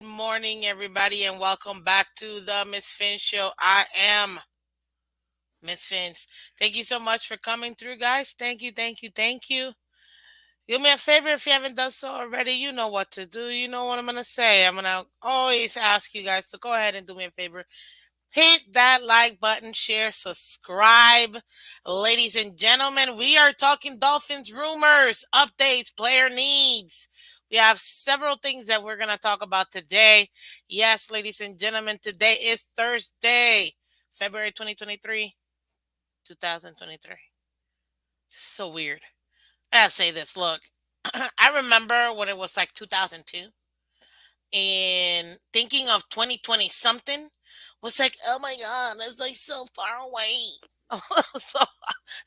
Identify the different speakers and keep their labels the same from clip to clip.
Speaker 1: Morning, everybody, and welcome back to the Miss Fin Show. I am Miss Fins. Thank you so much for coming through, guys. Thank you, thank you, thank you. Do me a favor if you haven't done so already. You know what to do. You know what I'm gonna say. I'm gonna always ask you guys to go ahead and do me a favor. Hit that like button, share, subscribe. Ladies and gentlemen, we are talking Dolphins rumors, updates, player needs. We have several things that we're going to talk about today. Yes, ladies and gentlemen, today is Thursday, February 2023, 2023. So weird. I gotta say this. Look, I remember when it was like 2002 and thinking of 2020 something was like, oh my god, it's like so far away. so,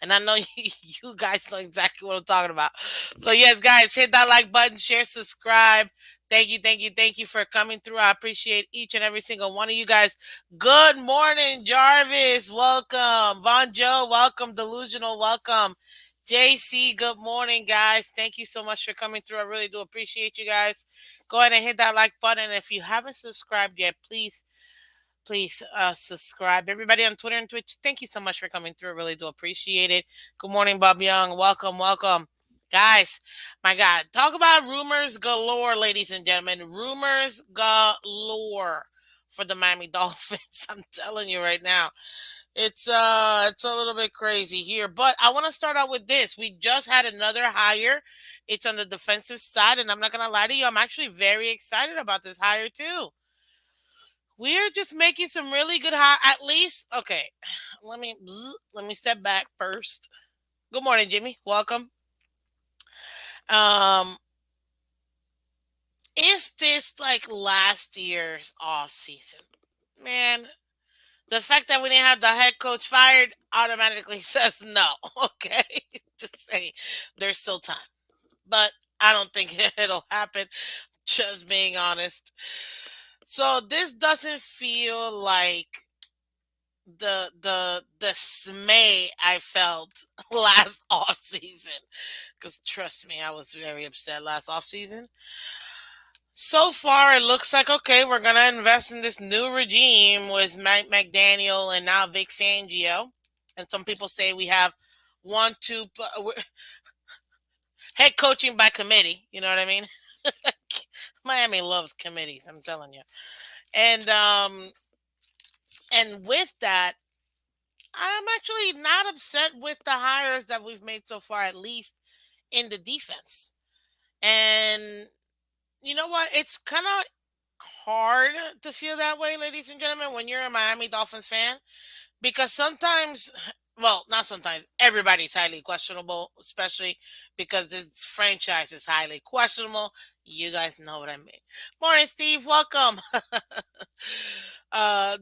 Speaker 1: and I know you guys know exactly what I'm talking about. So yes, guys, hit that like button, share, subscribe. Thank you, thank you, thank you for coming through. I appreciate each and every single one of you guys. Good morning, Jarvis. Welcome. Von Joe, welcome. Delusional, welcome. JC, good morning, guys. Thank you so much for coming through. I really do appreciate you guys. Go ahead and hit that like button. If you haven't subscribed yet, please subscribe. Everybody on Twitter and Twitch, thank you so much for coming through. I really do appreciate it. Good morning, Bob Young. Welcome, welcome. Guys, my God, talk about rumors galore, ladies and gentlemen. Rumors galore for the Miami Dolphins. I'm telling you right now. It's a little bit crazy here, but I want to start out with this. We just had another hire. It's on the defensive side, and I'm not gonna lie to you, I'm actually very excited about this hire too. We're just making some really good hire. At least, okay. Let me step back first. Good morning, Jimmy. Welcome. Um, is this like last year's off season? Man, the fact that we didn't have the head coach fired automatically says no. Okay, just saying, there's still time, but I don't think it'll happen. Just being honest. So this doesn't feel like the dismay I felt last off season. Because trust me, I was very upset last off season. So far, it looks like okay. We're gonna invest in this new regime with Mike McDaniel and now Vic Fangio. And some people say we have one, two head coaching by committee. You know what I mean? Miami loves committees. I'm telling you. And and with that, I'm actually not upset with the hires that we've made so far, at least in the defense. And you know what? It's kind of hard to feel that way, ladies and gentlemen, when you're a Miami Dolphins fan, because sometimes, well, not sometimes, everybody's highly questionable, especially because this franchise is highly questionable. You guys know what I mean. Morning, Steve. Welcome.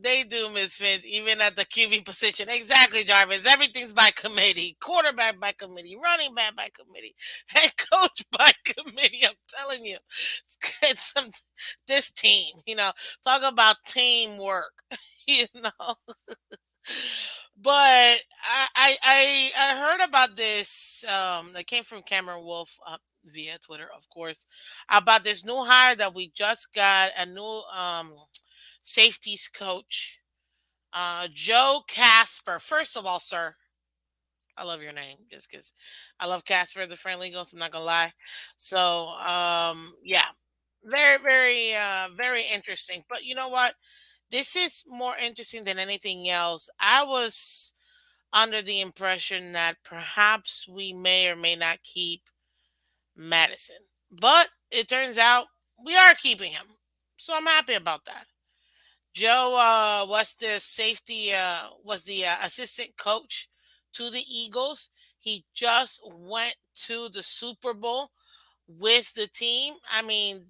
Speaker 1: They do, Miss Finn, even at the QB position. Exactly, Jarvis. Everything's by committee. Quarterback by committee. Running back by committee. Head coach by committee. I'm telling you, it's some, this team. Talk about teamwork. You know, but I heard about this. That came from Cameron Wolf via Twitter, of course, about this new hire that we just got. A new safeties coach, Joe Casper. First of all, sir, I love your name just because I love Casper the Friendly Ghost. I'm not gonna lie. So, yeah, very, very, very interesting. But you know what? This is more interesting than anything else. I was under the impression that perhaps we may or may not keep Madison, but it turns out we are keeping him. So I'm happy about that. Joe was the assistant coach to the Eagles. He just went to the Super Bowl with the team. I mean,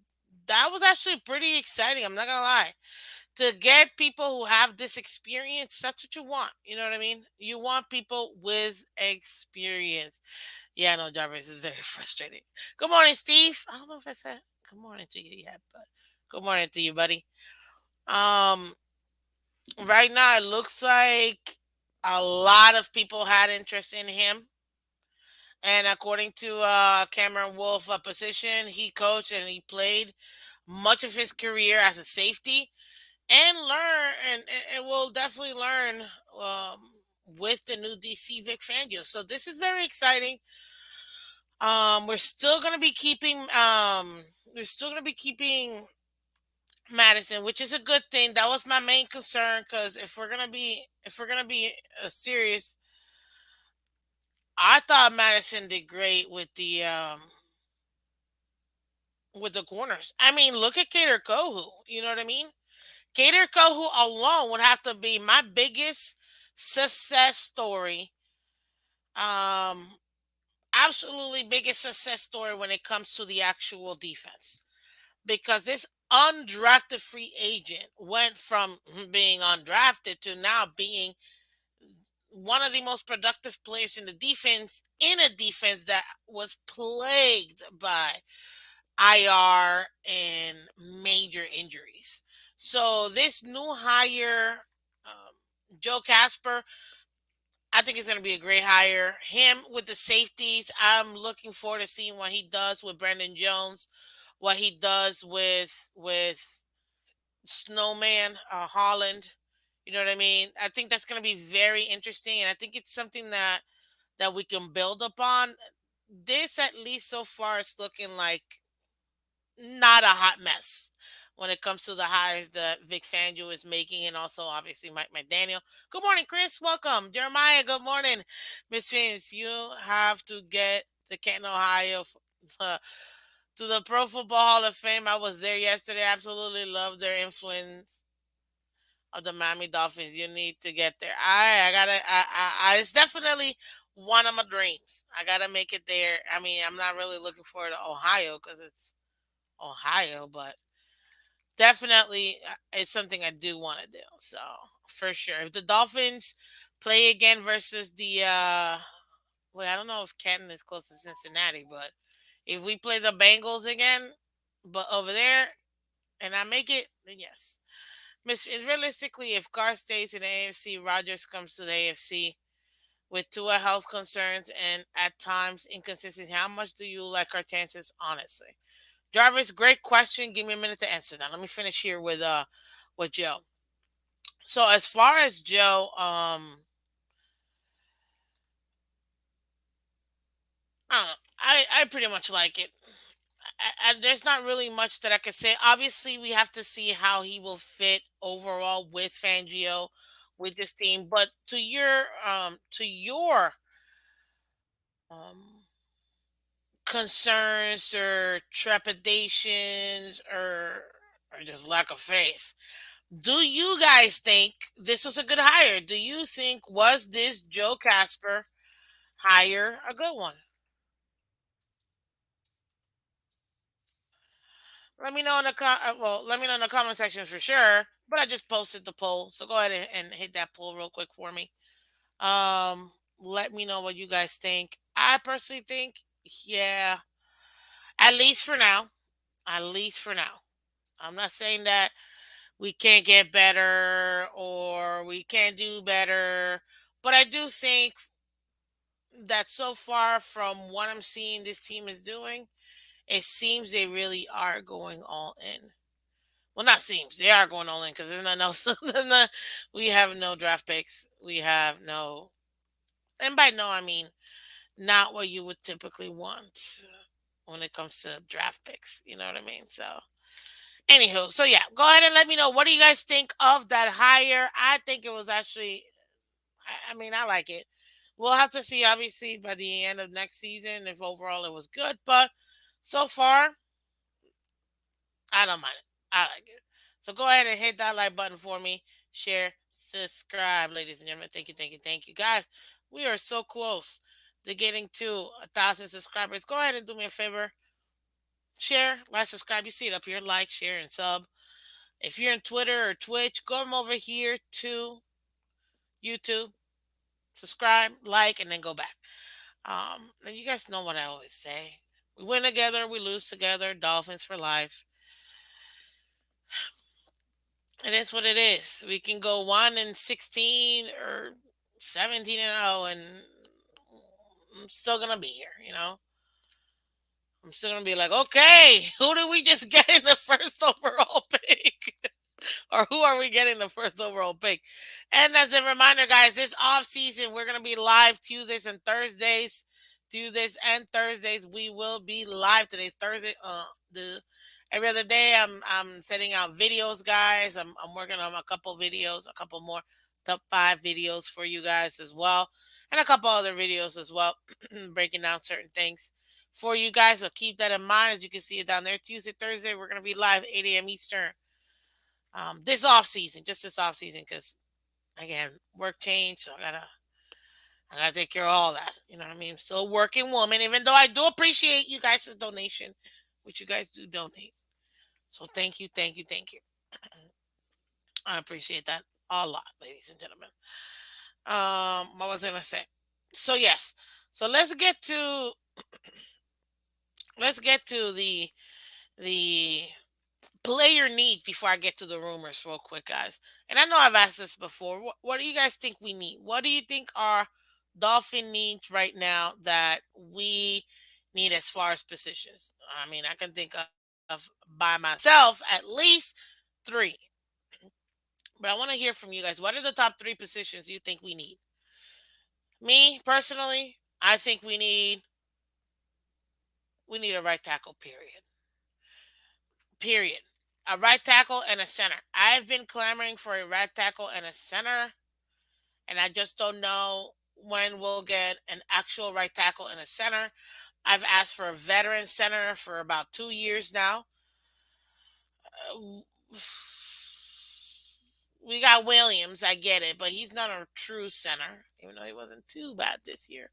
Speaker 1: that was actually pretty exciting. I'm not gonna lie. To get people who have this experience, that's what you want. You know what I mean? You want people with experience. Yeah, no, Jarvis is very frustrating. Good morning, Steve. I don't know if I said good morning to you yet, but good morning to you, buddy. Um, right now it looks like a lot of people had interest in him. And according to Cameron Wolf, a position he coached and he played much of his career as a safety, and learn and will definitely learn um, with the new DC Vic Fangio. So this is very exciting. We're still gonna be keeping we're still gonna be keeping Madison, which is a good thing. That was my main concern because if we're gonna be serious, I thought Madison did great with the corners. I mean, look at Cater Kohu. You know what I mean? Cater Kohu alone would have to be my biggest success story. Um, Absolutely biggest success story when it comes to the actual defense, because this undrafted free agent went from being undrafted to now being one of the most productive players in the defense, in a defense that was plagued by IR and major injuries. So this new hire, Joe Casper, I think it's going to be a great hire. Him with the safeties, I'm looking forward to seeing what he does with Brandon Jones, what he does with Snowman Holland. You know what I mean? I think that's going to be very interesting, and I think it's something that we can build upon. This, at least so far, is looking like not a hot mess when it comes to the hires that Vic Fangio is making, and also obviously Mike McDaniel. Good morning, Chris. Welcome, Jeremiah. Good morning, Miss Phins. You have to get to Canton, Ohio, uh, to the Pro Football Hall of Fame. I was there yesterday. Absolutely love their influence of the Miami Dolphins. You need to get there. I gotta. It's definitely one of my dreams. I gotta make it there. I mean, I'm not really looking forward to Ohio because it's Ohio, but definitely it's something I do want to do. So for sure, if the Dolphins play again versus the wait, I don't know if Canton is close to Cincinnati, but if we play the Bengals again, but over there, and I make it, then yes. Realistically, if Carr stays in the AFC, Rodgers comes to the AFC with Tua health concerns and at times inconsistency. How much do you like our chances, honestly? Jarvis, great question. Give me a minute to answer that. Let me finish here with Joe. So as far as Joe, I don't know. I pretty much like it. There's not really much that I could say. Obviously, we have to see how he will fit overall with Fangio, with this team. But to your um concerns or trepidations or just lack of faith, do you guys think this was a good hire? Do you think was this Joe Casper hire a good one? Let me know in the let me know in the comment section for sure. But I just posted the poll, so go ahead and hit that poll real quick for me. Let me know what you guys think. I personally think, yeah, at least for now. At least for now. I'm not saying that we can't get better or we can't do better, but I do think that so far from what I'm seeing this team is doing, it seems they really are going all in. Well, not seems they are going all in because there's nothing else. We have no draft picks. We have no, and by no I mean not what you would typically want when it comes to draft picks. You know what I mean? So, anywho, so yeah, go ahead and let me know what do you guys think of that hire. I think it was actually, I mean, I like it. We'll have to see, obviously, by the end of next season if overall it was good. But so far, I don't mind it. I like it. So go ahead and hit that like button for me. Share, subscribe, ladies and gentlemen. Thank you, thank you, thank you. Guys, we are so close to getting to 1,000 subscribers. Go ahead and do me a favor. Share, like, subscribe. You see it up here. Like, share, and sub. If you're in Twitter or Twitch, go over here to YouTube. Subscribe, like, and then go back. And you guys know what I always say. We win together, we lose together. Dolphins for life. It is what it is. We can go 1-16 or 17-0, and I'm still gonna be here. I'm still gonna be like, okay, who did we just get in the first overall pick? Or who are we getting the first overall pick? And as a reminder, guys, this off season we're gonna be live Tuesdays and Thursdays. Tuesdays and Thursdays we will be live. Today's Thursday. The every other day I'm sending out videos, guys. I'm working on a couple videos, a couple more top 5 videos for you guys as well, and a couple other videos as well, breaking down certain things for you guys. So keep that in mind. As you can see it down there, Tuesday, Thursday, we're gonna be live 8 a.m. Eastern. This off season, just this off season, because again, work changed, so I gotta take care of all that. You know what I mean? Still a working woman, even though I do appreciate you guys' donation, which you guys do donate. So thank you, thank you, thank you. I appreciate that a lot, ladies and gentlemen. What was I gonna say? So yes, so let's get to the player needs before I get to the rumors real quick, guys. And I know I've asked this before. What do you guys think we need? What do you think are Dolphin needs right now that we need as far as positions? I mean, I can think of by myself at least 3. But I want to hear from you guys. What are the top 3 positions you think we need? Me personally, I think we need a right tackle, period. Period. A right tackle and a center. I've been clamoring for a right tackle and a center, and I just don't know when we'll get an actual right tackle and a center. I've asked for a veteran center for about 2 years now. Uh, We got Williams, I get it, but he's not a true center, even though he wasn't too bad this year.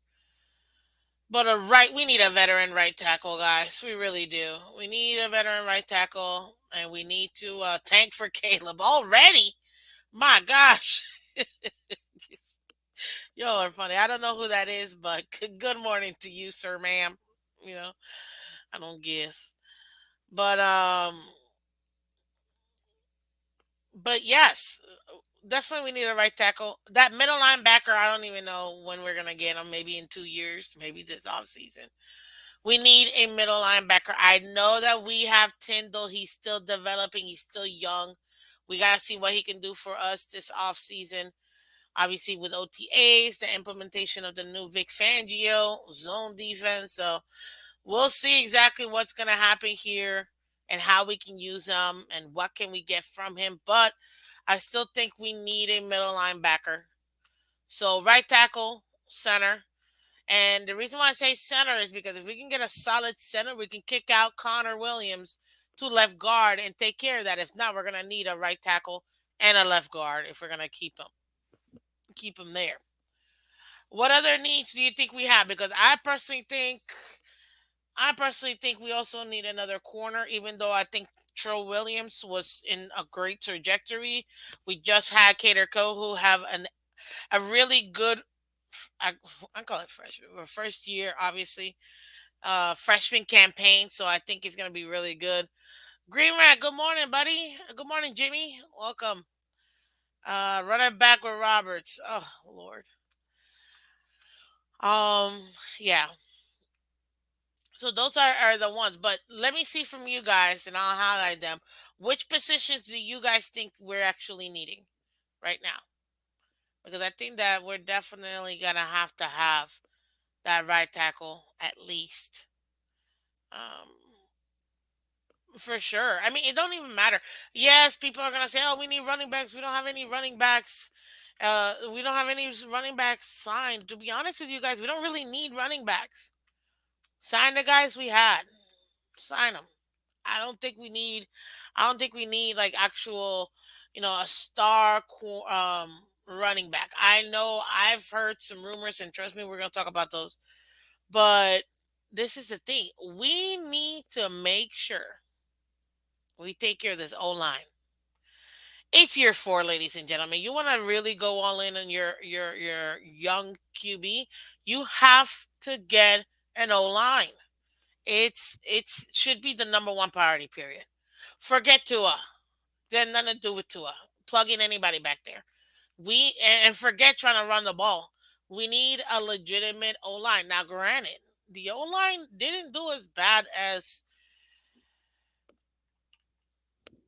Speaker 1: But we need a veteran right tackle, guys. We really do. We need a veteran right tackle, and we need to tank for Caleb already. My gosh, y'all are funny. I don't know who that is, but good morning to you, sir, ma'am. You know, I don't guess, but yes, definitely we need a right tackle. That middle linebacker, I don't even know when we're gonna get him. Maybe in 2 years, maybe this off season. We need a middle linebacker. I know that we have Tyndall. He's still developing. He's still young. We got to see what he can do for us this offseason. Obviously, with OTAs, the implementation of the new Vic Fangio zone defense. So we'll see exactly what's going to happen here and how we can use him and what can we get from him. But I still think we need a middle linebacker. So right tackle, center, and the reason why I say center is because if we can get a solid center, we can kick out Connor Williams to left guard and take care of that. If not, we're gonna need a right tackle and a left guard if we're gonna keep him there. What other needs do you think we have? Because I personally think we also need another corner, even though I think Tro Williams was in a great trajectory. We just had Cater who have a really good I, I call it freshman. Well, first year, obviously, freshman campaign. So I think it's gonna be really good. Green Rat, good morning, buddy. Good morning, Jimmy. Welcome. Running back with Roberts. Oh Lord. Yeah. So those are the ones. But let me see from you guys, and I'll highlight them. Which positions do you guys think we're actually needing right now? Because I think that we're definitely gonna have that right tackle at least. Um, For sure. I mean, it don't even matter. Yes, people are gonna say, "Oh, we need running backs. We don't have any running backs. We don't have any running backs signed." To be honest with you guys, we don't really need running backs. Sign the guys we had. Sign them. I don't think we need. I don't think we need like actual, a star running back. I know I've heard some rumors, and trust me, we're gonna talk about those. But this is the thing: we need to make sure we take care of this O line. It's year 4, ladies and gentlemen. You want to really go all in on your young QB. You have to get an O line. It's should be the number one priority. Period. Forget Tua. Then nothing to do with Tua. Plug in anybody back there. And forget trying to run the ball. We need a legitimate O line. Now, granted, the O line didn't do as bad as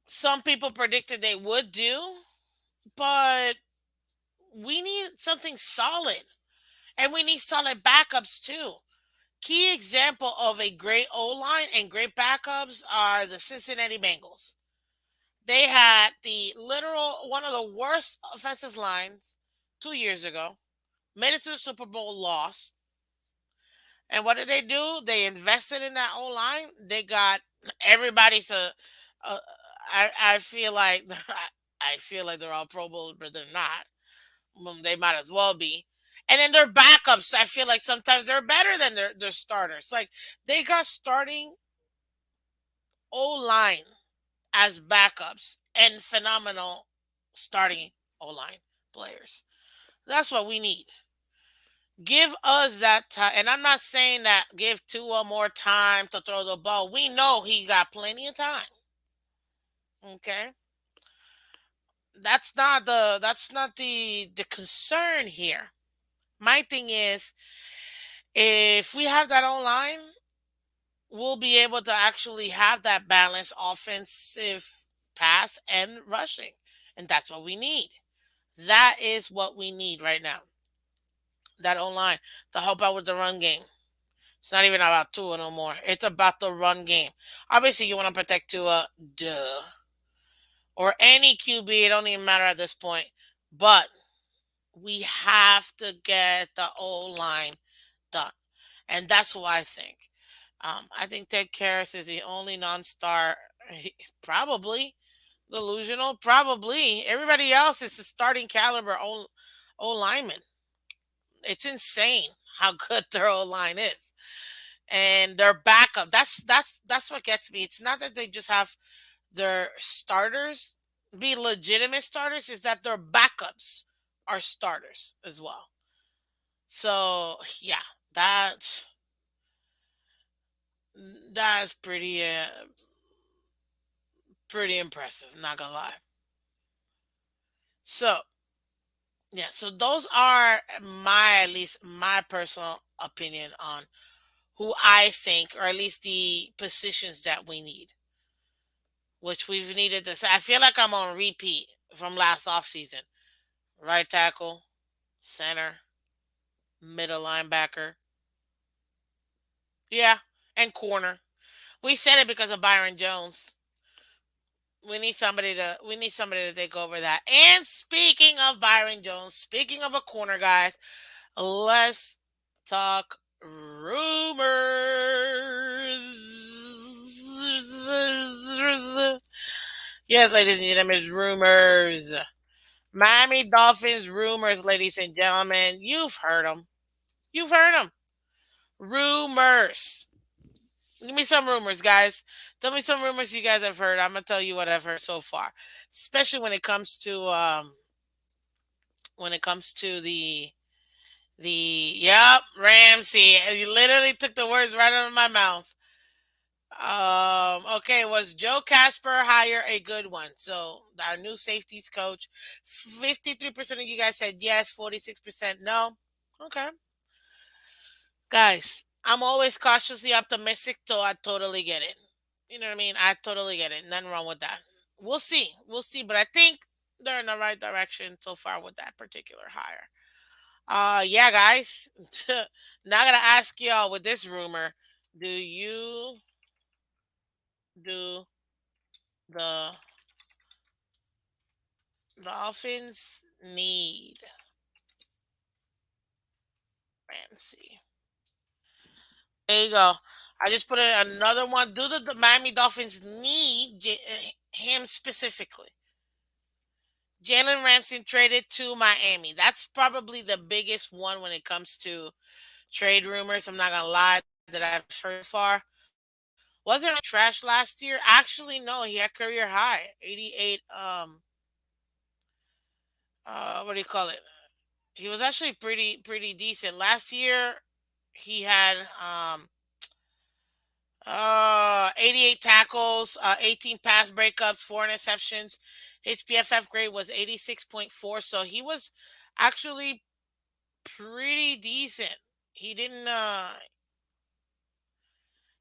Speaker 1: some people predicted they would do, but we need something solid, and we need solid backups too. Key example of a great O line and great backups are the Cincinnati Bengals. They had the literal one of the worst offensive lines 2 years ago. Made it to the Super Bowl, lost. And what did they do? They invested in that O line. They got everybody to. Uh, I feel like I feel like they're all Pro Bowls, but they're not. They might as well be. And then their backups, I feel like sometimes they're better than their starters. Like they got starting O line as backups and phenomenal starting O line players. That's what we need. Give us that time. And I'm not saying that give Tua more time to throw the ball. We know he got plenty of time. Okay. That's not the concern here. My thing is if we have that online, we'll be able to actually have that balanced offensive pass and rushing. And that's what we need. That is what we need right now. That online to help out with the run game. It's not even about Tua no more. It's about the run game. Obviously, you want to protect Tua, duh, or any QB. It don't even matter at this point. But we have to get the O line done, and that's what I think. I think Ted Karras is the only non-star. Probably delusional. Probably everybody else is a starting caliber O lineman. It's insane how good their O line is. And their backup. That's what gets me. It's not that they just have their starters be legitimate starters, is that their backups are starters as well. So yeah, that's that's pretty impressive, not gonna lie. So yeah, so those are my, at least my personal opinion on who I think, or at least the positions that we need, which we've needed this. I feel like I'm on repeat from last offseason. Right tackle, center, middle linebacker. Yeah, and corner. We said it because of Byron Jones. We need somebody to take over that. And speaking of Byron Jones, speaking of a corner, guys, let's talk rumors. Yes, ladies and gentlemen, it's rumors. Miami Dolphins rumors, ladies and gentlemen. You've heard them. You've heard them. Rumors. Give me some rumors, guys. Tell me some rumors you guys have heard. I'm gonna tell you what I've heard so far, especially when it comes to the yep, Ramsey. You literally took the words right out of my mouth. Okay, was Joe Casper hire a good one? So our new safeties coach. 53% of you guys said yes. 46% no. Okay, guys, I'm always cautiously optimistic, so I totally get it. You know what I mean? I totally get it. Nothing wrong with that. We'll see. We'll see. But I think they're in the right direction so far with that particular hire. Yeah, guys. Now I gotta ask y'all with this rumor: do you do the Dolphins need Ramsey? There you go. I just put another one. Do the Miami Dolphins need him specifically? Jalen Ramsey traded to Miami. That's probably the biggest one when it comes to trade rumors. I'm not gonna lie that I've heard so far. Wasn't trash last year? Actually, no. He had career high, 88. What do you call it? He was actually pretty decent last year. He had 88 tackles, 18 pass breakups, 4 interceptions. His PFF grade was 86.4, so he was actually pretty decent. He didn't.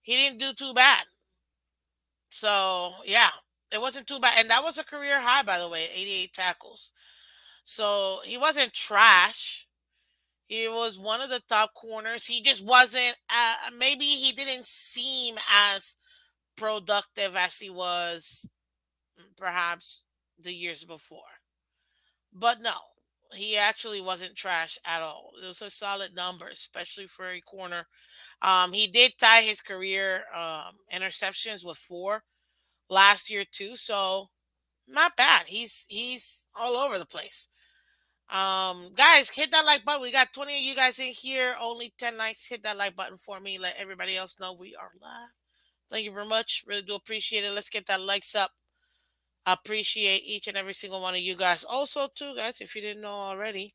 Speaker 1: he didn't do too bad. So yeah, it wasn't too bad, and that was a career high, by the way, 88 tackles. So he wasn't trash. He was one of the top corners. He just wasn't. Maybe he didn't seem as productive as he was perhaps the years before. But no, he actually wasn't trash at all. It was a solid number, especially for a corner. He did tie his career interceptions with four last year too, so not bad. He's all over the place. Guys, hit that like button. We got 20 of you guys in here. Only 10 likes. Hit that like button for me. Let everybody else know we are live. Thank you very much. Really do appreciate it. Let's get that likes up. I appreciate each and every single one of you guys. Also, too, guys, if you didn't know already,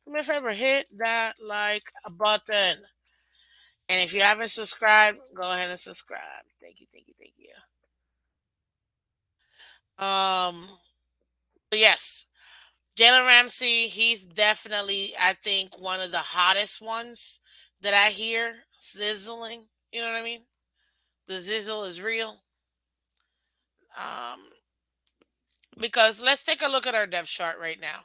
Speaker 1: do me a favor, hit that like button. And if you haven't subscribed, go ahead and subscribe. Thank you, thank you, thank you. So yes, Jalen Ramsey, he's definitely, I think, one of the hottest ones that I hear sizzling. You know what I mean? The zizzle is real. Um, because let's take a look at our depth chart right now.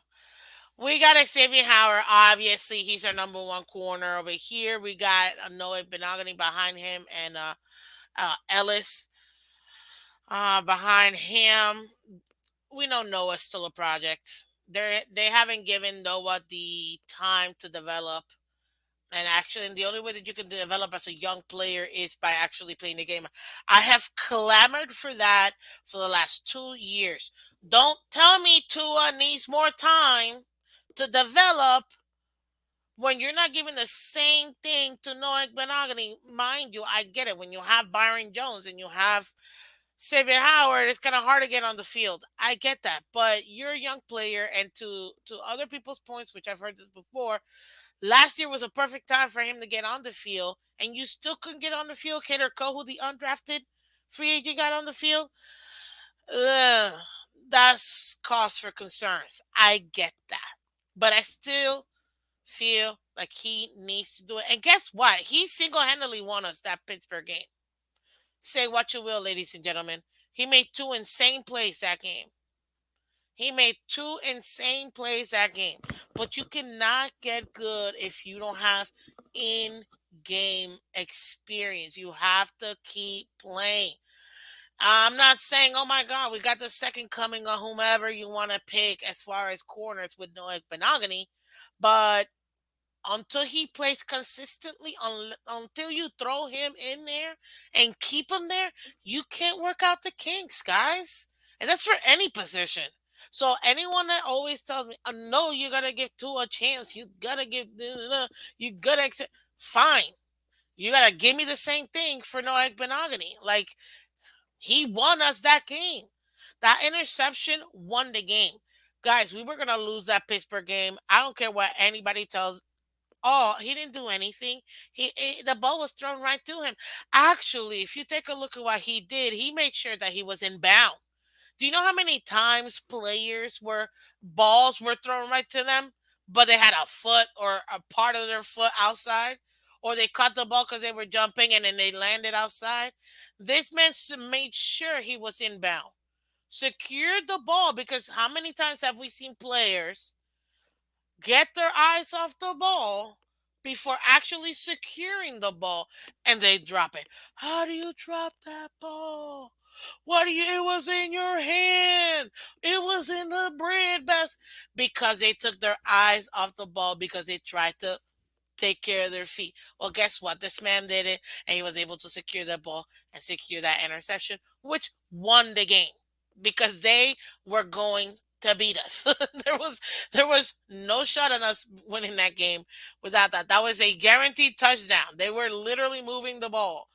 Speaker 1: We got Xavier Howard. Obviously, he's our number one corner over here. We got Noah Benogany behind him and Ellis behind him. We know Noah's still a project. They haven't given Noah the time to develop. And actually, the only way that you can develop as a young player is by actually playing the game. I have clamored for that for the last 2 years. Don't tell me Tua needs more time to develop when you're not giving the same thing to Noah Benogany. Mind you, I get it. When you have Byron Jones and you have Xavier Howard, it's kind of hard to get on the field. I get that, but you're a young player, and to other people's points, which I've heard this before, last year was a perfect time for him to get on the field, and you still couldn't get on the field. Kader Kohu, the undrafted free agent, got on the field. Ugh, that's cause for concerns. I get that, but I still feel like he needs to do it. And guess what? He single-handedly won us that Pittsburgh game. Say what you will, ladies and gentlemen. He made two insane plays that game. He made two insane plays that game. But you cannot get good if you don't have in game experience. You have to keep playing. I'm not saying, oh my God, we got the second coming of whomever you want to pick as far as corners with Noah Benogany. But until he plays consistently, until you throw him in there and keep him there, you can't work out the kinks, guys. And that's for any position. So anyone that always tells me, no, you gotta give two a chance, you gotta give, you gotta accept, fine. You gotta give me the same thing for Noah Benogany. Like, he won us that game. That interception won the game. Guys, we were gonna lose that Pittsburgh game. I don't care what anybody tells. Oh, he didn't do anything. The ball was thrown right to him. Actually, if you take a look at what he did, he made sure that he was in bound. Do you know how many times players were balls were thrown right to them, but they had a foot or a part of their foot outside, or they caught the ball because they were jumping and then they landed outside? This man made sure he was in bound, secured the ball, because how many times have we seen players get their eyes off the ball before actually securing the ball and they drop it? How do you drop that ball? What do you, it was in your hand. It was in the bread basket. Because they took their eyes off the ball because they tried to take care of their feet. Well, guess what? This man did it, and he was able to secure the ball and secure that interception, which won the game because they were going to beat us. there was no shot on us winning that game without that. That was a guaranteed touchdown. They were literally moving the ball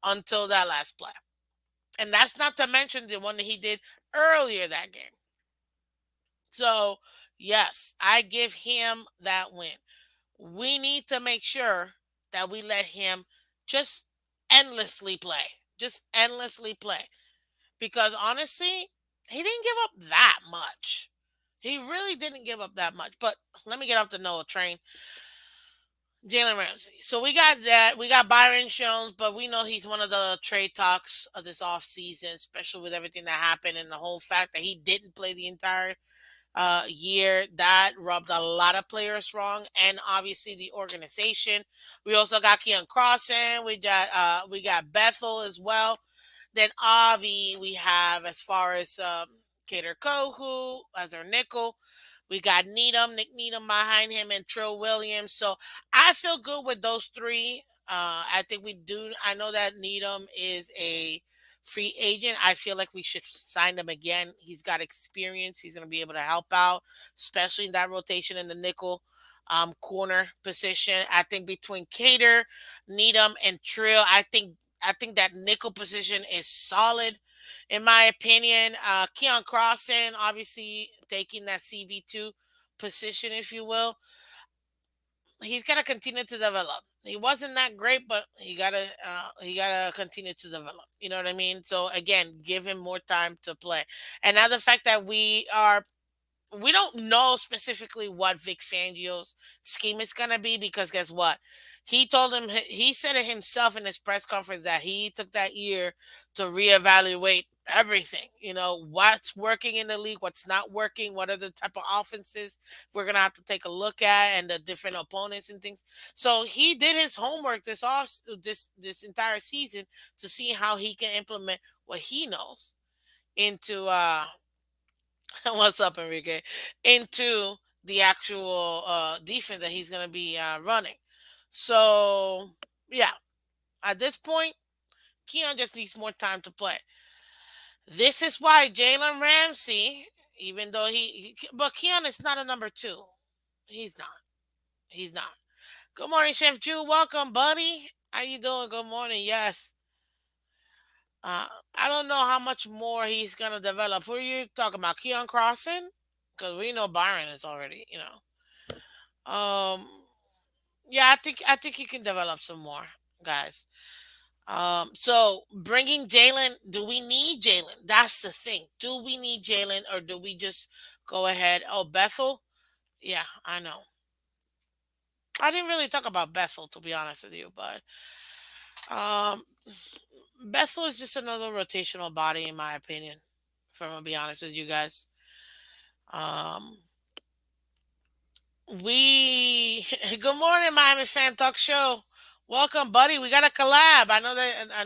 Speaker 1: until that last play. And that's not to mention the one that he did earlier that game. So, yes, I give him that win. We need to make sure that we let him just endlessly play. Just endlessly play. Because honestly, he didn't give up that much. He really didn't give up that much. But let me get off the Noah train. Jalen Ramsey. So we got that. We got Byron Jones, but we know he's one of the trade talks of this offseason, especially with everything that happened and the whole fact that he didn't play the entire year. That rubbed a lot of players wrong, and obviously the organization. We also got Keon Crossan. We got Bethel as well. Then Avi we have as far as Kader Kohu as our nickel. We got Needham, Nick Needham behind him, and Trill Williams. So I feel good with those three. I think we do. I know that Needham is a free agent. I feel like we should sign him again. He's got experience. He's going to be able to help out, especially in that rotation in the nickel corner position. I think between Cater, Needham, and Trill, I think that nickel position is solid, in my opinion. Keon Crossan, obviously taking that CV2 position, if you will. He's gotta continue to develop. He wasn't that great, but he gotta continue to develop. You know what I mean? So again, give him more time to play. And now the fact that we don't know specifically what Vic Fangio's scheme is going to be, because guess what? He said it himself in his press conference that he took that year to reevaluate everything. What's working in the league, what's not working, what are the type of offenses we're going to have to take a look at, and the different opponents and things. So he did his homework this entire season to see how he can implement what he knows into what's up, Enrique? Into the actual defense that he's going to be running. So, yeah, at this point, Keon just needs more time to play. This is why Jalen Ramsey, even though but Keon is not a number two. He's not. He's not. Good morning, Chef Jew. Welcome, buddy. How you doing? Good morning. Yes. Uh, I don't know how much more he's gonna develop. Who are you talking about? Keon Crossan? Because we know Byron is already. Um, yeah, I think he can develop some more, guys. So bringing Jalen, do we need Jalen? That's the thing. Do we need Jalen, or do we just go ahead? Oh, Bethel. Yeah, I know. I didn't really talk about Bethel, to be honest with you, but um, Bethel is just another rotational body, in my opinion. If I'm gonna be honest with you guys. Um, We good morning, Miami Fan Talk Show. Welcome, buddy. We got a collab. I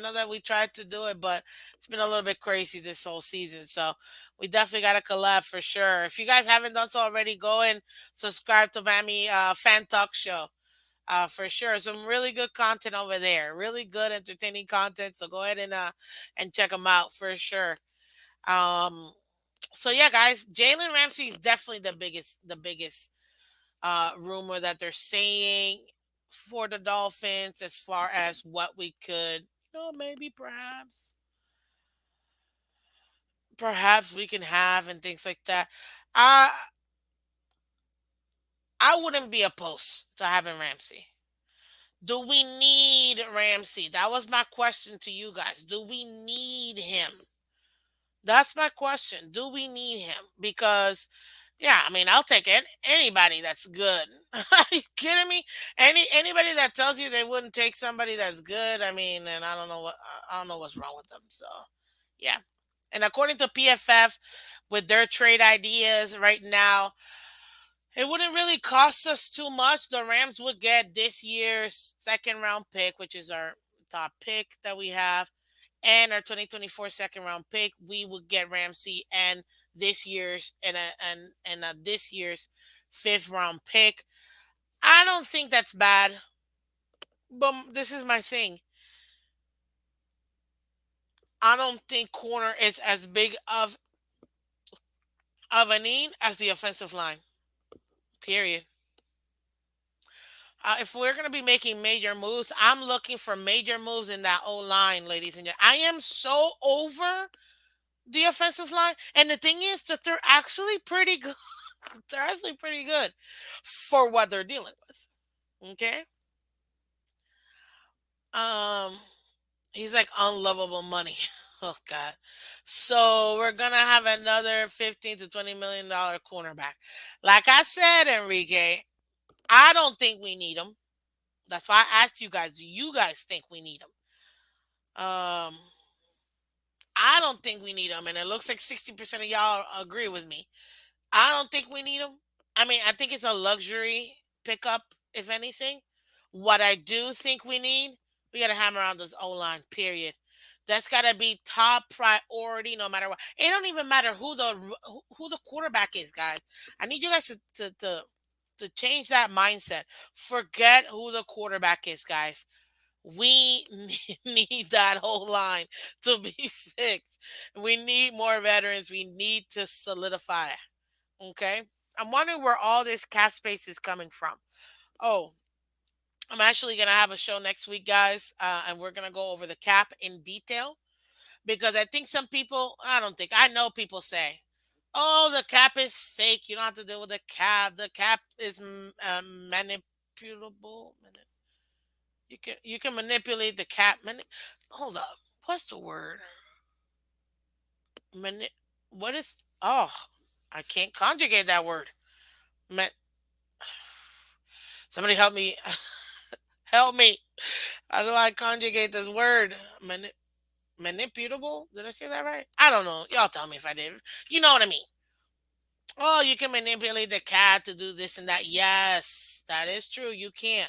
Speaker 1: know that we tried to do it, but it's been a little bit crazy this whole season. So we definitely got a collab for sure. If you guys haven't done so already, go and subscribe to Miami Fan Talk Show. For sure. Some really good content over there. Really good entertaining content. So go ahead and check them out for sure. Um so yeah, guys, Jalen Ramsey is definitely the biggest rumor that they're saying for the Dolphins, as far as what we could, maybe perhaps we can have and things like that. I I wouldn't be opposed to having Ramsey. Do we need Ramsey? That was my question to you guys. Do we need him? That's my question. Do we need him? Because, yeah, I mean, I'll take anybody that's good. Are you kidding me? Anybody that tells you they wouldn't take somebody that's good, I mean, and I don't know what's wrong with them. So, yeah. And according to PFF, with their trade ideas right now, it wouldn't really cost us too much. The Rams would get this year's second round pick, which is our top pick that we have, and our 2024 second round pick. We would get Ramsey and this year's fifth round pick. I don't think that's bad, but this is my thing. I don't think corner is as big of a need as the offensive line. Period. If we're going to be making major moves, I'm looking for major moves in that O line, ladies and gentlemen. I am so over the offensive line, and the thing is that they're actually pretty good. They're actually pretty good for what they're dealing with. Okay. Um, he's like unlovable money. Oh God. So we're gonna have another 15 to $20 million cornerback. Like I said, Enrique, I don't think we need him. That's why I asked you guys, do you guys think we need them? I don't think we need them, and it looks like 60% of y'all agree with me. I don't think we need them. I mean, I think it's a luxury pickup, if anything. What I do think we got to hammer on this O line. Period. That's got to be top priority, no matter what. It don't even matter who the quarterback is, guys. I need you guys to change that mindset. Forget who the quarterback is, guys. We need that whole line to be fixed. We need more veterans. We need to solidify. Okay. I'm wondering where all this cap space is coming from. Oh, I'm actually going to have a show next week, guys, and we're going to go over the cap in detail because I think some people, I don't think, I know people say, oh, the cap is fake. You don't have to deal with the cap. The cap is manipulable. You can manipulate the cap. Hold up. What's the word? Mani- what is, oh, I can't conjugate that word. Man, somebody help me. Help me. How do I conjugate this word? Manipulable? Did I say that right? I don't know. Y'all tell me if I did. You know what I mean. Oh, you can manipulate the cat to do this and that. Yes, that is true. You can.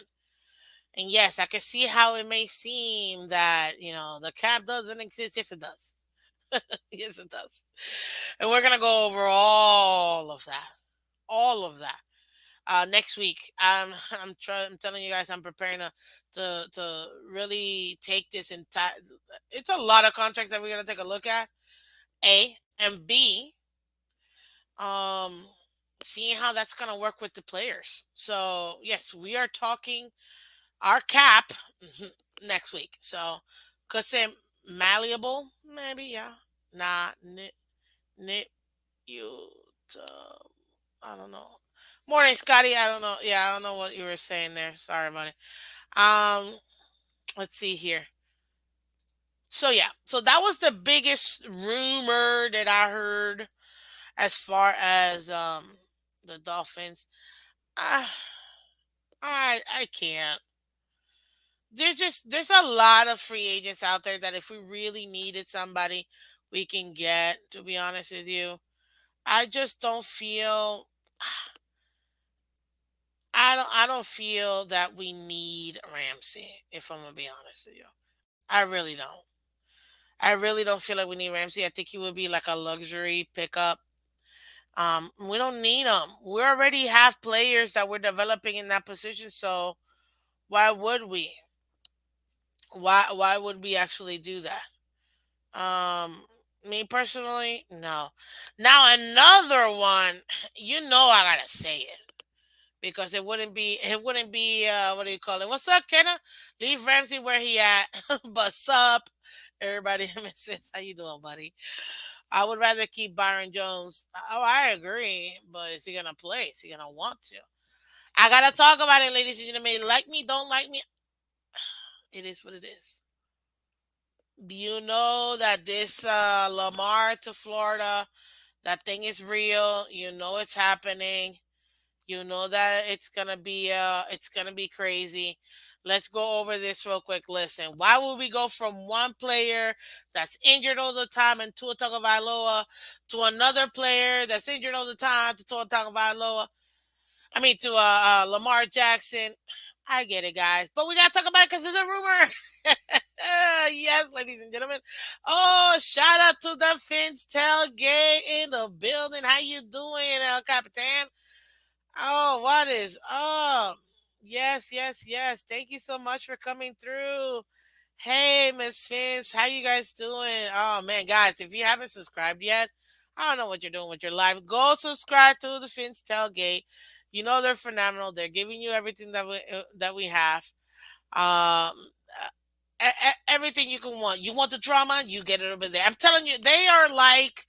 Speaker 1: And yes, I can see how it may seem that, the cap doesn't exist. Yes, it does. Yes, it does. And we're going to go over all of that. All of that. Next week. I'm telling you guys, I'm preparing to really take this entire. It's a lot of contracts that we're gonna take a look at. A and B. Um, Seeing how that's gonna work with the players. So yes, we are talking our cap next week. So could say malleable, maybe yeah. Nah, nit you. I don't know. Morning, Scotty. I don't know. Yeah, I don't know what you were saying there. Sorry about it. Um, let's see here. So yeah, so that was the biggest rumor that I heard as far as the Dolphins. Uh, I can't. There's a lot of free agents out there that if we really needed somebody, we can get. To be honest with you, I just don't feel. I don't feel that we need Ramsey, if I'm gonna be honest with you. I really don't. I really don't feel like we need Ramsey. I think he would be like a luxury pickup. We don't need him. We already have players that we're developing in that position, so why would we? Why would we actually do that? Me personally, no. Now another one, I gotta say it. Because it wouldn't be what do you call it? What's up, Kenna? Leave Ramsey where he at. What's up, everybody? How you doing, buddy? I would rather keep Byron Jones. Oh, I agree, but is he gonna play? Is he gonna want to? I gotta talk about it, ladies and gentlemen. Like me, don't like me. It is what it is. Do you know that this Lamar to Florida, that thing is real? You know it's happening. You know that it's gonna be crazy. Let's go over this real quick. Listen, why would we go from one player that's injured all the time and Tua Tagovailoa to another player that's injured all the time to Tua Tagovailoa? I mean to Lamar Jackson. I get it, guys, but we gotta talk about it because it's a rumor. Yes, ladies and gentlemen. Oh, shout out to the Phins tailgate in the building. How you doing, El Capitan? Oh, what is up? Yes, yes, yes. Thank you so much for coming through. Hey, Miss Fins, how you guys doing? Oh man, guys, if you haven't subscribed yet, I don't know what you're doing with your life. Go subscribe to the Fins Tailgate. You know they're phenomenal. They're giving you everything that we have. Um, Everything you can want. You want the drama, you get it over there. I'm telling you, they are like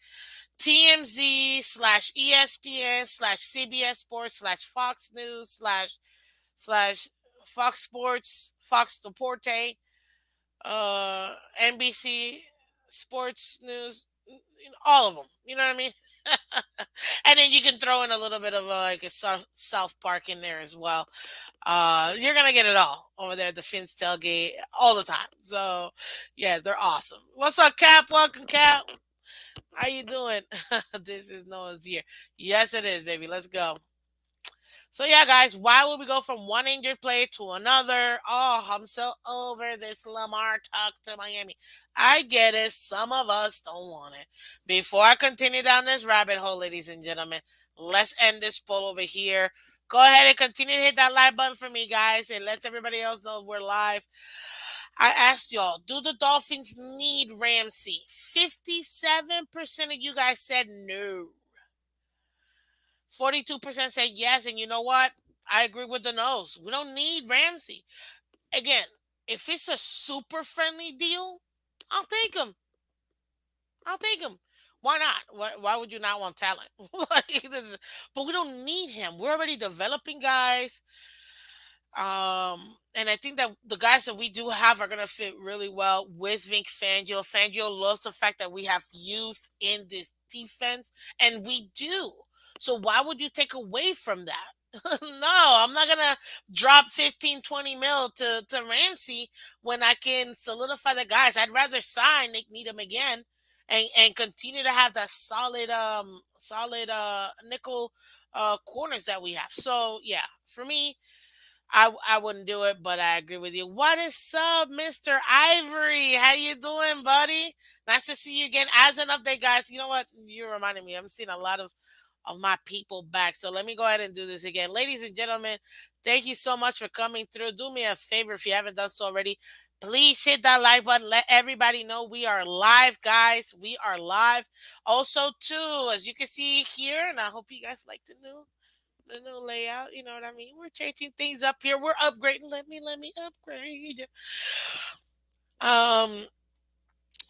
Speaker 1: TMZ / ESPN / CBS Sports / Fox News slash Fox Sports, Fox Deporte, NBC Sports News. All of them. You know what I mean? And then you can throw in a little bit of like a South Park in there as well. You're gonna get it all over there at the Phins tailgate all the time. So yeah, they're awesome. What's up, Cap? Welcome, Cap. How you doing? This is Noah's year. Yes, it is, baby. Let's go. So yeah, guys, why would we go from one injured player to another? Oh, I'm so over this Lamar talk to Miami. I get it. Some of us don't want it. Before I continue down this rabbit hole, ladies and gentlemen, let's end this poll over here. Go ahead and continue to hit that like button for me, guys, and let everybody else know we're live. I asked y'all, do the Dolphins need Ramsey? 57% of you guys said no. 42% said yes, and you know what? I agree with the no's. We don't need Ramsey. Again, if it's a super friendly deal, I'll take him. I'll take him. Why not? Why would you not want talent? But we don't need him. We're already developing guys. And I think that the guys that we do have are gonna fit really well with Vic Fangio. Fangio loves the fact that we have youth in this defense, and we do. So why would you take away from that? No, I'm not gonna drop 15, 20 mil to Ramsey when I can solidify the guys. I'd rather sign Nick Needham again and continue to have that solid nickel corners that we have. So yeah, for me, I wouldn't do it, but I agree with you. What is up, Mr. Ivory? How you doing, buddy? Nice to see you again. As an update, guys, you know what? You reminded me. I'm seeing a lot of my people back. So let me go ahead and do this again. Ladies and gentlemen, thank you so much for coming through. Do me a favor if you haven't done so already. Please hit that like button. Let everybody know we are live, guys. We are live. Also, too, as you can see here, and I hope you guys like the new layout. You know what I mean? We're changing things up here. We're upgrading. Let me upgrade. Um,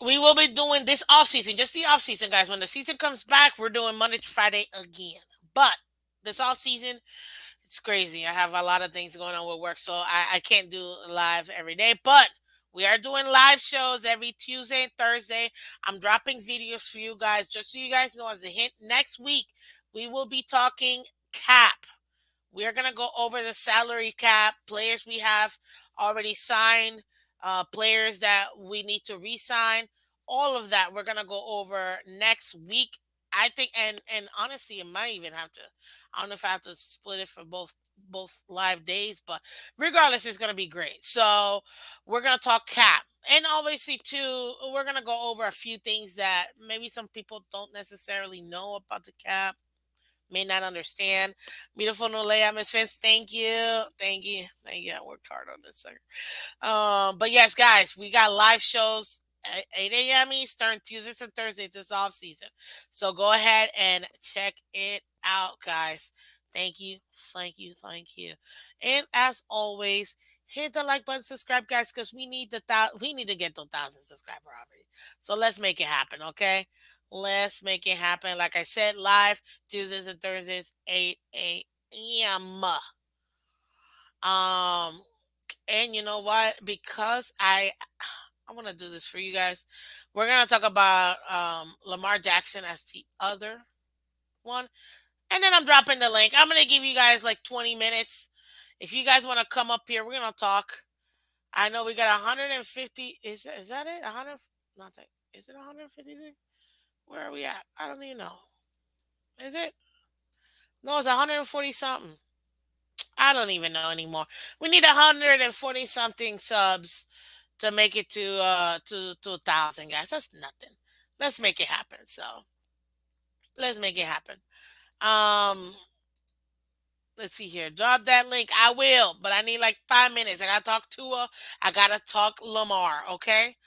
Speaker 1: we will be doing this off season, just the off season, guys. When the season comes back, we're doing Monday to Friday again. But this off season, it's crazy. I have a lot of things going on with work, so I can't do live every day. But we are doing live shows every Tuesday and Thursday. I'm dropping videos for you guys, just so you guys know as a hint. Next week, we will be talking cap. We're going to go over the salary cap, players we have already signed, players that we need to re-sign, all of that we're going to go over next week. I think and honestly it might even have to, I don't know if I have to split it for both live days, but regardless it's going to be great. So, we're going to talk cap. And obviously too, we're going to go over a few things that maybe some people don't necessarily know about the cap, may not understand. Beautiful Nolea, Miss Vince. Thank you. Thank you. Thank you. I worked hard on this, sir. But yes, guys, we got live shows at 8 a.m. Eastern, Tuesdays and Thursdays this off season. So go ahead and check it out, guys. Thank you. Thank you. Thank you. And as always, hit the like button, subscribe, guys, because we need to get to 1,000 subscriber already. So let's make it happen, okay? Let's make it happen. Like I said, live Tuesdays and Thursdays, 8 a.m. Um, and you know what? Because I want to do this for you guys. We're gonna talk about Lamar Jackson as the other one, and then I'm dropping the link. I'm gonna give you guys like 20 minutes. If you guys want to come up here, we're gonna talk. I know we got 150. Is that it? 100? Nothing. Is it 150? Where are we at? I don't even know. Is it? No, it's 140 something. I don't even know anymore. We need 140 something subs to make it to 1,000, guys. That's nothing. Let's make it happen. So let's make it happen. Um, let's see here. Drop that link. I will, but I need like 5 minutes. I gotta talk Tua. I gotta talk Lamar. Okay.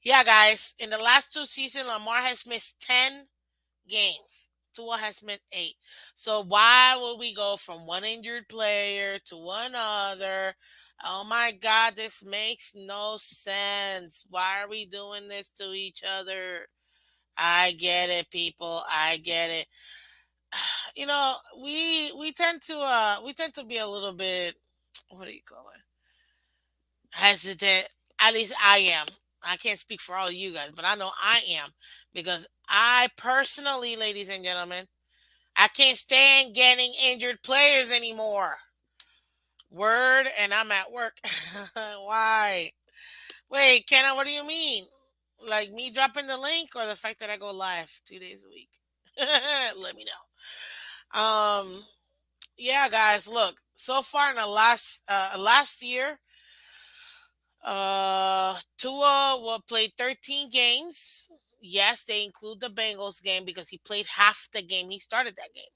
Speaker 1: Yeah, guys. In the last two seasons, Lamar has missed 10 games. Tua has missed 8. So why would we go from one injured player to another? Oh my God, this makes no sense. Why are we doing this to each other? I get it, people. I get it. We tend to be a little bit, what do you call it? Hesitant. At least I am. I can't speak for all of you guys, but I know I am because I personally, ladies and gentlemen, I can't stand getting injured players anymore. Word, and I'm at work. Why? Wait, Kenna, what do you mean? Like me dropping the link or the fact that I go live 2 days a week? Let me know. Yeah, guys, look. So far in the last year, Tua will play 13 games. Yes, they include the Bengals game because he played half the game. He started that game.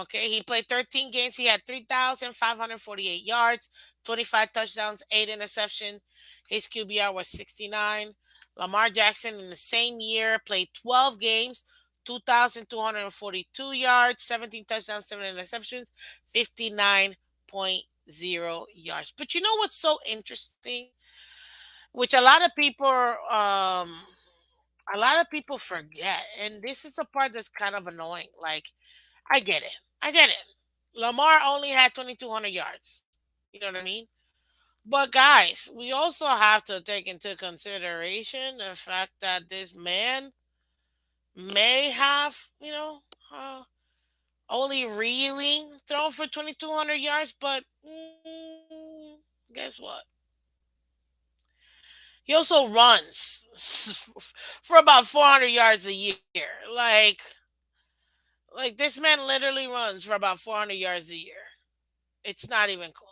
Speaker 1: Okay, he played 13 games. He had 3,548 yards, 25 touchdowns, 8 interceptions. His QBR was 69. Lamar Jackson in the same year played 12 games, 2,242 yards, 17 touchdowns, 7 interceptions, 59.0 yards. But you know what's so interesting? Which a lot of people forget, and this is the part that's kind of annoying. Like, I get it. I get it. Lamar only had 2,200 yards. You know what I mean? But guys, we also have to take into consideration the fact that this man may have, only really thrown for 2,200 yards, but guess what? He also runs for about 400 yards a year. Like this man literally runs for about 400 yards a year. It's not even close.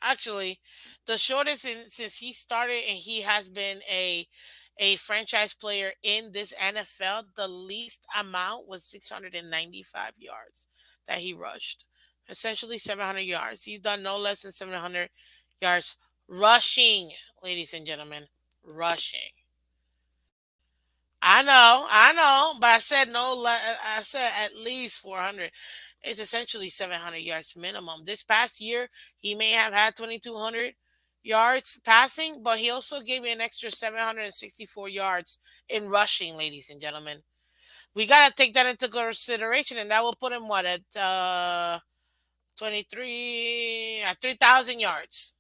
Speaker 1: Actually, the shortest since he started and he has been a franchise player in this NFL, the least amount was 695 yards that he rushed. Essentially 700 yards. He's done no less than 700 yards rushing, ladies and gentlemen. Rushing. I know, but I said at least 400. It's essentially 700 yards minimum. This past year, he may have had 2,200 yards passing, but he also gave me an extra 764 yards in rushing, ladies and gentlemen. We got to take that into consideration, and that will put him, what, at 23, at 3,000 yards.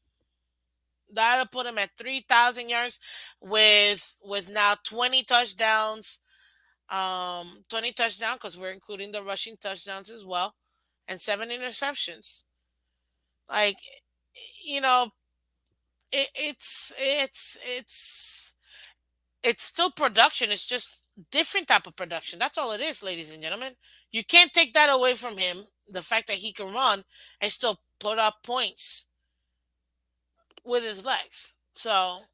Speaker 1: That'll put him at 3,000 yards with now 20 touchdowns, 20 touchdowns because we're including the rushing touchdowns as well, and 7 interceptions. Like, you know, it's still production. It's just different type of production. That's all it is, ladies and gentlemen. You can't take that away from him. The fact that he can run and still put up points with his legs. So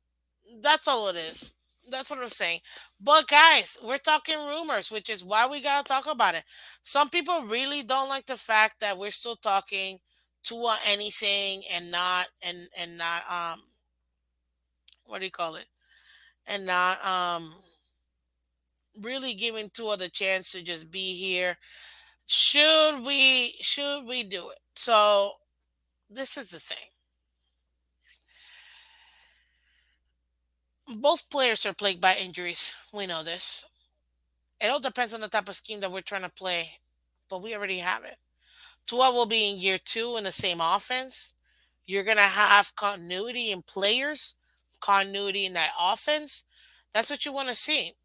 Speaker 1: that's all it is. That's what I'm saying. But guys, we're talking rumors, which is why we gotta talk about it. Some people really don't like the fact that we're still talking to anything and not what do you call it? And not really giving Tua the chance to just be here. Should we do it? So this is the thing. Both players are plagued by injuries. We know this. It all depends on the type of scheme that we're trying to play, but we already have it. Tua will be in year two in the same offense. You're going to have continuity in players, continuity in that offense. That's what you want to see.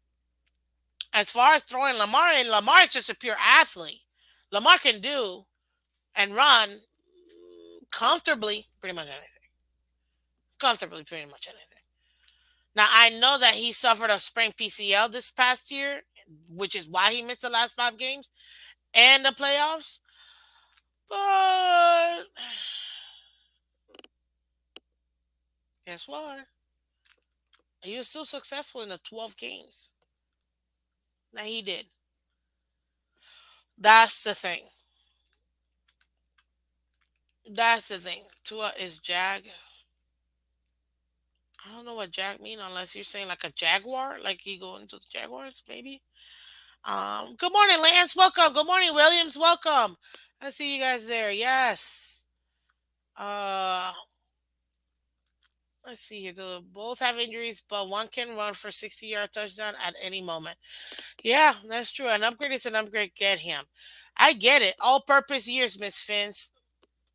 Speaker 1: As far as throwing Lamar in, Lamar is just a pure athlete. Lamar can do and run comfortably pretty much anything. Comfortably pretty much anything. Now, I know that he suffered a sprained PCL this past year, which is why he missed the last 5 games and the playoffs. But guess what? He was still successful in the 12 games that he did. That's the thing. That's the thing. Tua is Jag. I don't know what Jag mean unless you're saying like a jaguar, like he go into the Jaguars, maybe. Good morning, Lance. Welcome. Good morning, Williams. Welcome. I see you guys there. Yes. Uh, let's see here. They both have injuries, but one can run for 60-yard touchdown at any moment. Yeah, that's true. An upgrade is an upgrade. Get him. I get it. All-purpose years, Miss Phins.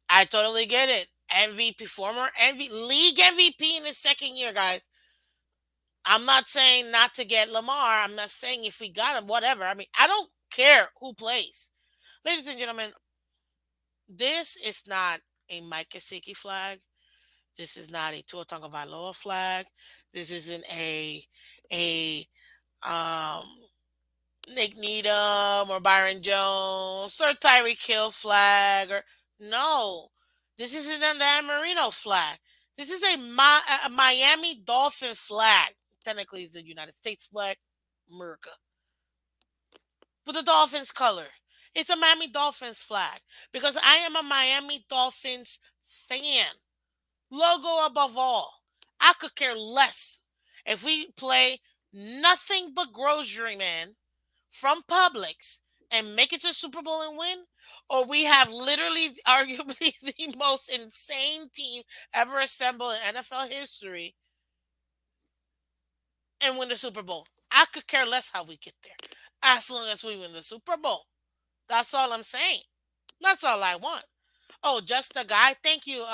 Speaker 1: I totally get it. MVP former MVP league MVP in his second year, guys. I'm not saying not to get Lamar. I'm not saying if we got him, whatever. I mean, I don't care who plays. Ladies and gentlemen, this is not a Mike Gesicki flag. This is not a Tua Tagovailoa flag. This isn't a um Nick Needham or Byron Jones or Tyreek Hill flag or no. This isn't an Dan Marino flag. This is a Miami Dolphin flag. Technically, it's the United States flag, America, with the Dolphins color. It's a Miami Dolphins flag because I am a Miami Dolphins fan. Logo above all. I could care less if we play nothing but grocery man from Publix and make it to Super Bowl and win, or we have literally arguably the most insane team ever assembled in NFL history and win the Super Bowl. I could care less how we get there. As long as we win the Super Bowl. That's all I'm saying. That's all I want. Oh, just a guy. Thank you,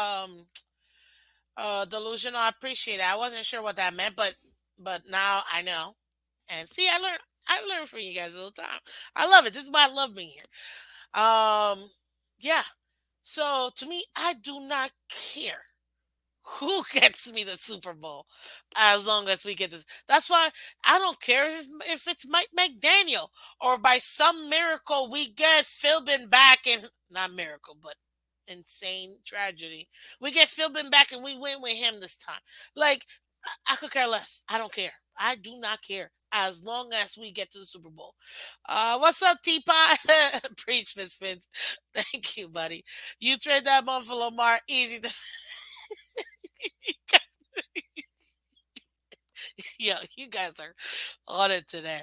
Speaker 1: delusional. I appreciate it. I wasn't sure what that meant, but now I know. And see, I learn from you guys all the time. I love it. This is why I love being here. Yeah. So to me, I do not care who gets me the Super Bowl as long as we get this. That's why I don't care if it's Mike McDaniel or by some miracle we get Philbin back and not miracle, but insane tragedy. We get Philbin back and we win with him this time. Like I could care less. I don't care. I do not care as long as we get to the Super Bowl. What's up, Teapot? Preach, Miss Phins. Thank you, buddy. You trade that one for Lamar. Easy to Yo, you guys are on it today.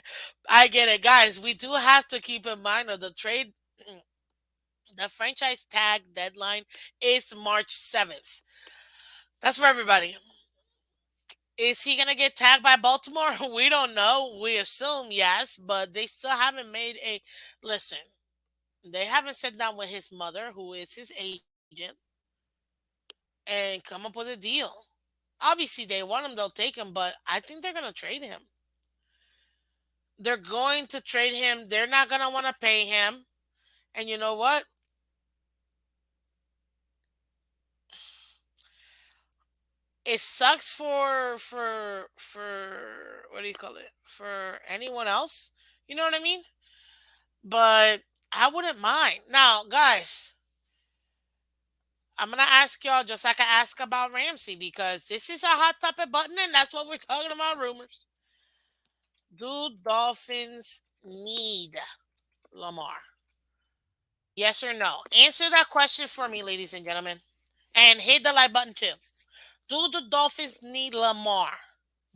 Speaker 1: I get it, guys. We do have to keep in mind of the trade. The franchise tag deadline is March 7th. That's for everybody. Is he gonna get tagged by Baltimore? We don't know. We assume yes, but they still haven't made a listen. They haven't sat down with his mother, who is his agent, and come up with a deal. Obviously, they want him, they'll take him, but I think they're gonna trade him. They're going to trade him. They're not gonna want to pay him. And you know what? It sucks for what do you call it? For anyone else. You know what I mean? But I wouldn't mind. Now, guys, I'm gonna ask y'all just like I ask about Ramsey because this is a hot topic button and that's what we're talking about rumors. Do Dolphins need Lamar? Yes or no? Answer that question for me, ladies and gentlemen. And hit the like button too. Do the Dolphins need Lamar?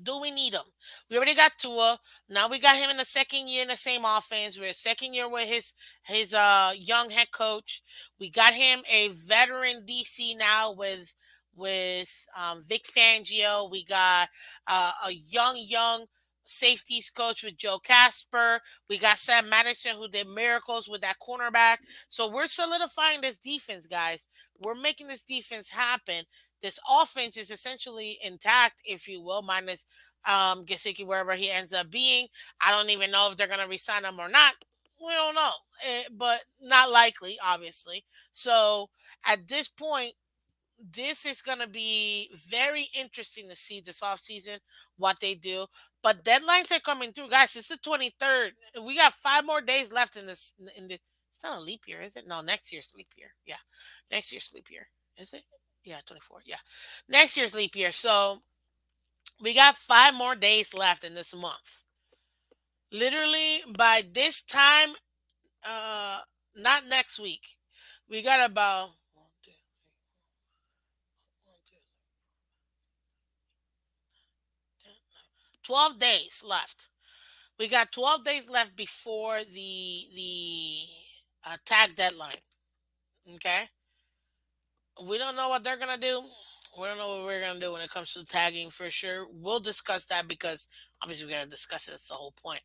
Speaker 1: Do we need him? We already got Tua. Now we got him in the second year in the same offense. We're second year with his young head coach. We got him a veteran DC now with Vic Fangio. We got a young safeties coach with Joe Casper. We got Sam Madison who did miracles with that cornerback. So we're solidifying this defense, guys. We're making this defense happen. This offense is essentially intact, if you will, minus Gesicki wherever he ends up being. I don't even know if they're going to resign him or not. We don't know, but not likely, obviously. So at this point, this is going to be very interesting to see this offseason what they do. But deadlines are coming through, guys. It's the 23rd. We got 5 more days left in this. In the, it's not a leap year, is it? No, next year's leap year. Yeah, next year's leap year. Is it? Yeah, 24. Yeah, next year's leap year. So we got 5 more days left in this month. Literally by this time, uh, not next week. We got about 12 days left. We got 12 days left before the tag deadline. Okay, we don't know what they're gonna do. We don't know what we're gonna do when it comes to tagging for sure. We'll discuss that because obviously we gotta discuss it. That's the whole point.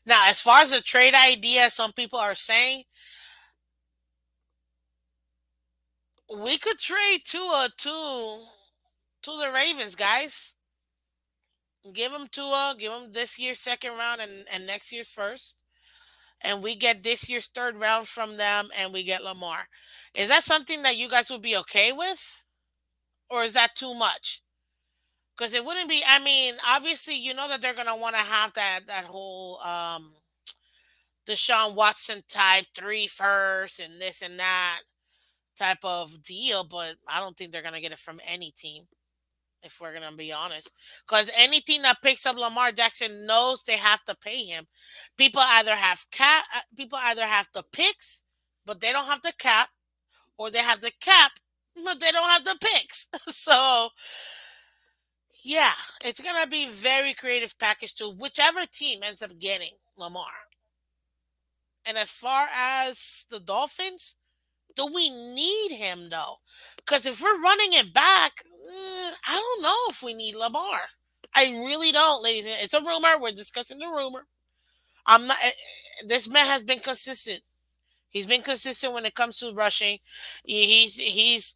Speaker 1: Now, as far as the trade idea, some people are saying we could trade Tua to the Ravens, guys. Give him Tua, give him this year's second round and next year's first. And we get this year's third round from them and we get Lamar. Is that something that you guys would be okay with? Or is that too much? Because it wouldn't be, I mean, obviously you know that they're gonna want to have that whole Deshaun Watson type three first and this and that type of deal, but I don't think they're gonna get it from any team, if we're gonna be honest. Because any team that picks up Lamar Jackson knows they have to pay him. People either have the picks, but they don't have the cap, or they have the cap, but they don't have the picks. So yeah, it's gonna be very creative package to whichever team ends up getting Lamar. And as far as the Dolphins, do we need him though? Because if we're running it back, I don't know if we need Lamar. I really don't, ladies. It's a rumor. We're discussing the rumor. I'm not. This man has been consistent. He's been consistent when it comes to rushing. He's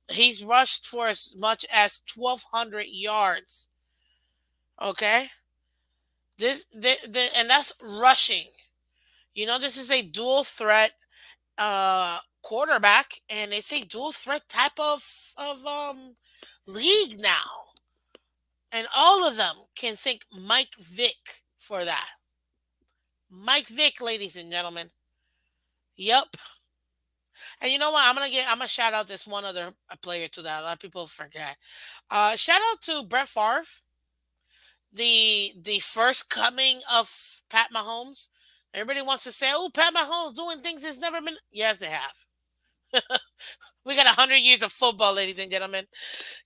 Speaker 1: rushed for as much as 1,200 yards. Okay, and that's rushing. You know, this is a dual threat quarterback, and it's a dual threat type of league now, and all of them can thank Mike Vick for that. Mike Vick, ladies and gentlemen. Yep. And you know what? I'm gonna shout out this one other player to that. A lot of people forget. Shout out to Brett Favre, the first coming of Pat Mahomes. Everybody wants to say, "Oh, Pat Mahomes doing things he's never been." Yes, they have. We got 100 years of football, ladies and gentlemen.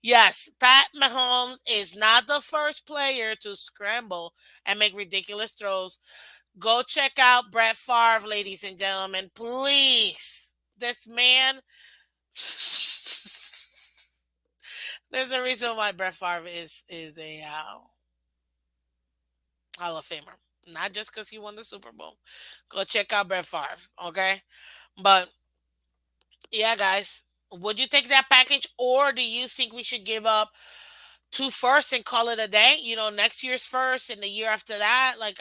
Speaker 1: Yes, Pat Mahomes is not the first player to scramble and make ridiculous throws. Go check out Brett Favre, ladies and gentlemen. Please. This man. There's a reason why Brett Favre is a Hall of Famer. Not just because he won the Super Bowl. Go check out Brett Favre, okay? But yeah, guys, would you take that package, or do you think we should give up two firsts and call it a day? You know, next year's first and the year after that. Like,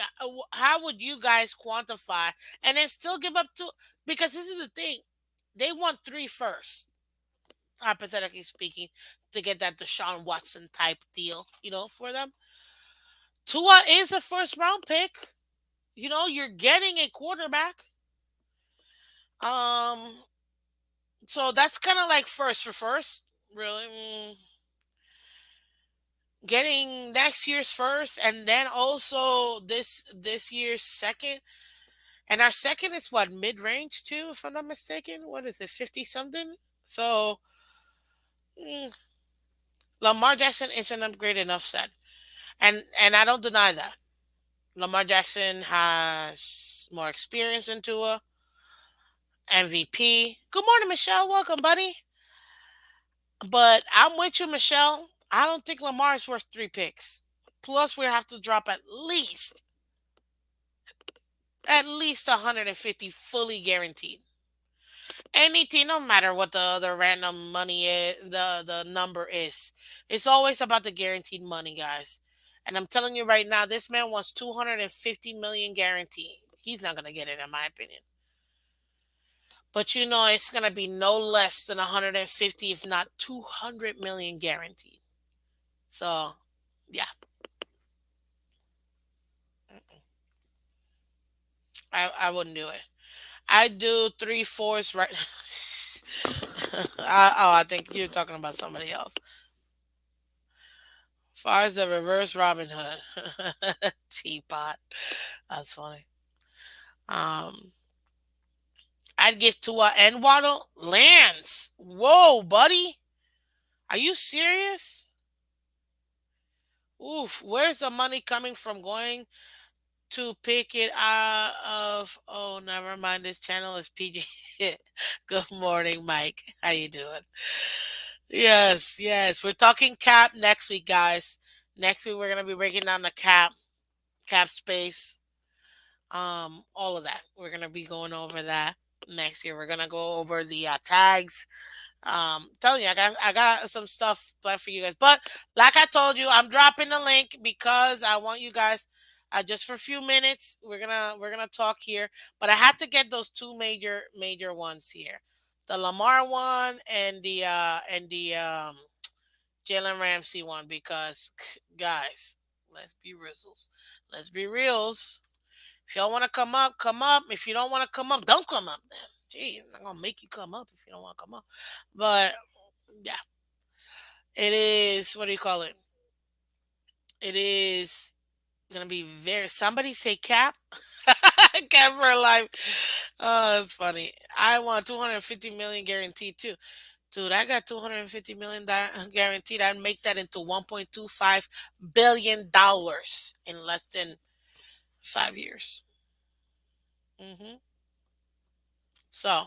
Speaker 1: how would you guys quantify and then still give up two? Because this is the thing, they want three firsts, hypothetically speaking, to get that Deshaun Watson type deal. You know, for them. Tua is a first round pick. You know, you're getting a quarterback. Um, so that's kind of like first for first, really. Getting next year's first, and then also this year's second. And our second is what, mid range too, if I'm not mistaken. What is it, 50 something? So mm, Lamar Jackson is an upgrade enough said, and I don't deny that. Lamar Jackson has more experience into a MVP. Good morning, Michelle. Welcome, buddy. But I'm with you, Michelle. I don't think Lamar is worth three picks. Plus, we have to drop at least 150 fully guaranteed. Any team, no matter what the other random money is, the number is, it's always about the guaranteed money, guys. And I'm telling you right now, this man wants 250 million guaranteed. He's not gonna get it, in my opinion. But you know, it's gonna be no less than 150, if not 200 million guaranteed. So, yeah, I wouldn't do it. I do three fours right. I think you're talking about somebody else. As far as the reverse Robin Hood, teapot. That's funny. Um, I'd give Tua and Waddle Lance. Whoa, buddy, are you serious? Oof, where's the money coming from going to pick it out of? Oh, never mind. This channel is PG. Good morning, Mike. How you doing? Yes, yes. We're talking cap next week, guys. Next week we're gonna be breaking down the cap space, all of that. We're gonna be going over that. next year. We're gonna go over the tags. Telling you, I got some stuff planned for you guys. But like I told you, I'm dropping the link because I want you guys. Just for a few minutes, we're gonna talk here. But I had to get those two major ones here, the Lamar one and the Jalen Ramsey one, because guys, let's be reals. Let's be reals. If y'all want to come up, come up. If you don't want to come up, don't come up. Man. Gee, I'm not gonna make you come up if you don't want to come up. But yeah, it is. What do you call it? It is gonna be very. Somebody say cap. Cap for life. Oh, that's funny. I want 250 million guaranteed too. Dude, I got 250 million guaranteed. I'd make that into 1.25 billion dollars in less than 5 years. hmm So,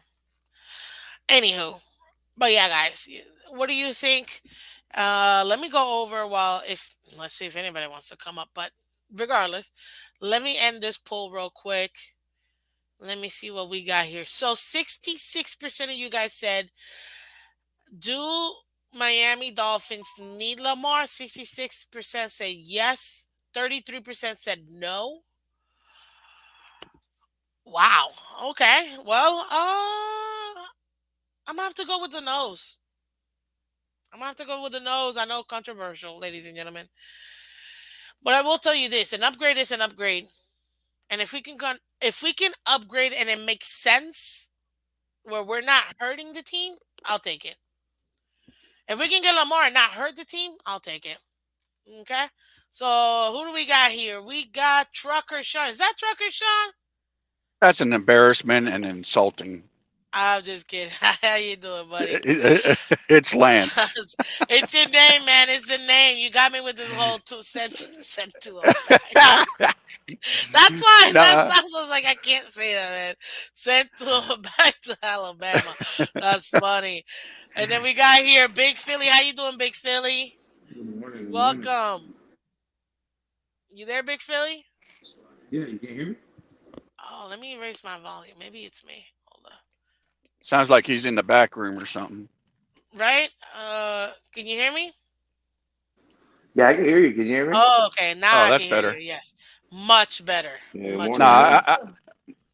Speaker 1: anywho, but yeah, guys, what do you think? Let me go over while if let's see if anybody wants to come up. But regardless, let me end this poll real quick. Let me see what we got here. So 66% of you guys said, do Miami Dolphins need Lamar? 66% said yes. 33% said no. Wow. Okay. Well, I'm gonna have to go with the nose. I'm gonna have to go with the nose. I know, controversial, ladies and gentlemen, but I will tell you this: an upgrade is an upgrade, and if we can upgrade and it makes sense, where we're not hurting the team, I'll take it. If we can get Lamar and not hurt the team, I'll take it. Okay. So who do we got here? We got Trucker Sean. Is that Trucker Sean?
Speaker 2: That's an embarrassment and insulting.
Speaker 1: I'm just kidding. How you doing, buddy?
Speaker 2: It's Lance.
Speaker 1: It's your name, man. It's the name. You got me with this whole two sent to him back. That's why.
Speaker 2: No,
Speaker 1: That's I was like, I can't say that, man. Sent to him back to Alabama. That's funny. And then we got here Big Philly. How you doing, Big Philly?
Speaker 3: Good morning. Good morning.
Speaker 1: Welcome. You there, Big Philly?
Speaker 3: Yeah, you can hear me?
Speaker 1: Oh, let me erase my volume. Maybe it's me. Hold on.
Speaker 2: sounds like he's in the back room or something.
Speaker 1: Right? Can you hear me?
Speaker 3: Yeah, I can hear you. Can you hear me?
Speaker 1: Oh, okay. Now
Speaker 2: Oh,
Speaker 1: I
Speaker 2: that's
Speaker 1: can hear you.
Speaker 2: better.
Speaker 1: Yes. Much better.
Speaker 3: Yeah, good
Speaker 1: Much
Speaker 2: No,
Speaker 3: morning,
Speaker 1: better.
Speaker 3: man.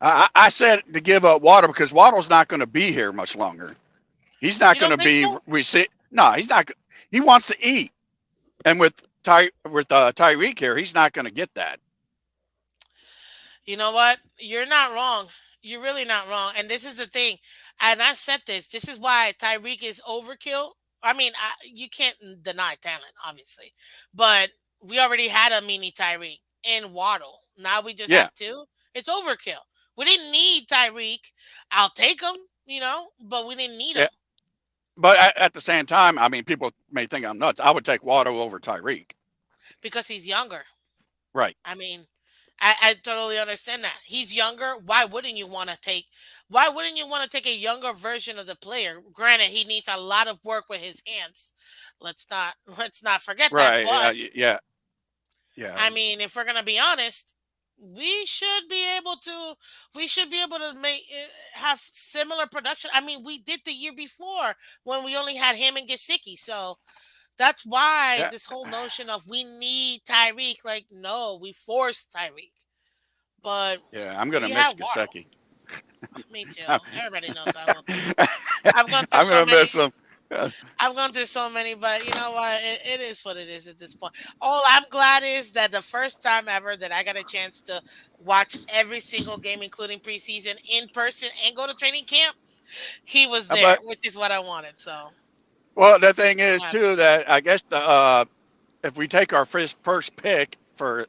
Speaker 2: I said to give up Waddle because Waddle's not going to be here much longer. He's not
Speaker 1: You
Speaker 2: going
Speaker 1: don't
Speaker 2: to
Speaker 1: think
Speaker 2: be.
Speaker 1: so?
Speaker 2: We see. No, he's not. He wants to eat, and with Tyreek here, he's not going to get that.
Speaker 1: You know what? You're not wrong. You're really not wrong. And this is the thing. And I've said this. This is why Tyreek is overkill. I mean, you can't deny talent, obviously. But we already had a mini Tyreek and Waddle. Now we just
Speaker 2: Yeah,
Speaker 1: have two. It's overkill. We didn't need Tyreek. I'll take him, but we didn't need him
Speaker 2: yeah. But at the same time, I mean, people may think I'm nuts. I would take Waddle over Tyreek.
Speaker 1: because he's younger.
Speaker 2: Right.
Speaker 1: I mean, I totally understand that. He's younger. Why wouldn't you want to take a younger version of the player? Granted, he needs a lot of work with his hands. Let's not let's not forget that.
Speaker 2: Right.
Speaker 1: But
Speaker 2: Yeah. Yeah.
Speaker 1: I mean, if we're gonna be honest, we should be able to make have similar production. I mean, we did the year before when we only had him and Gesicki. So that's why
Speaker 2: Yeah.
Speaker 1: this whole notion of we need Tyreek, like, no, we forced Tyreek. But
Speaker 2: Yeah. I'm gonna
Speaker 1: we
Speaker 2: miss
Speaker 1: have Waddle.
Speaker 2: Gasecki.
Speaker 1: Me too.
Speaker 2: I'm,
Speaker 1: Everybody knows I will too. I've gone through
Speaker 2: I'm
Speaker 1: so
Speaker 2: gonna
Speaker 1: many.
Speaker 2: miss him. Uh,
Speaker 1: I've gone through so many, but you know what? It is what it is at this point. All I'm glad is that the first time ever that I got a chance to watch every single game, including preseason, in person and go to training camp, he was there,
Speaker 2: but
Speaker 1: which is what I wanted. So
Speaker 2: well, the thing is
Speaker 1: I'm happy.
Speaker 2: too that I guess the if we take our first pick for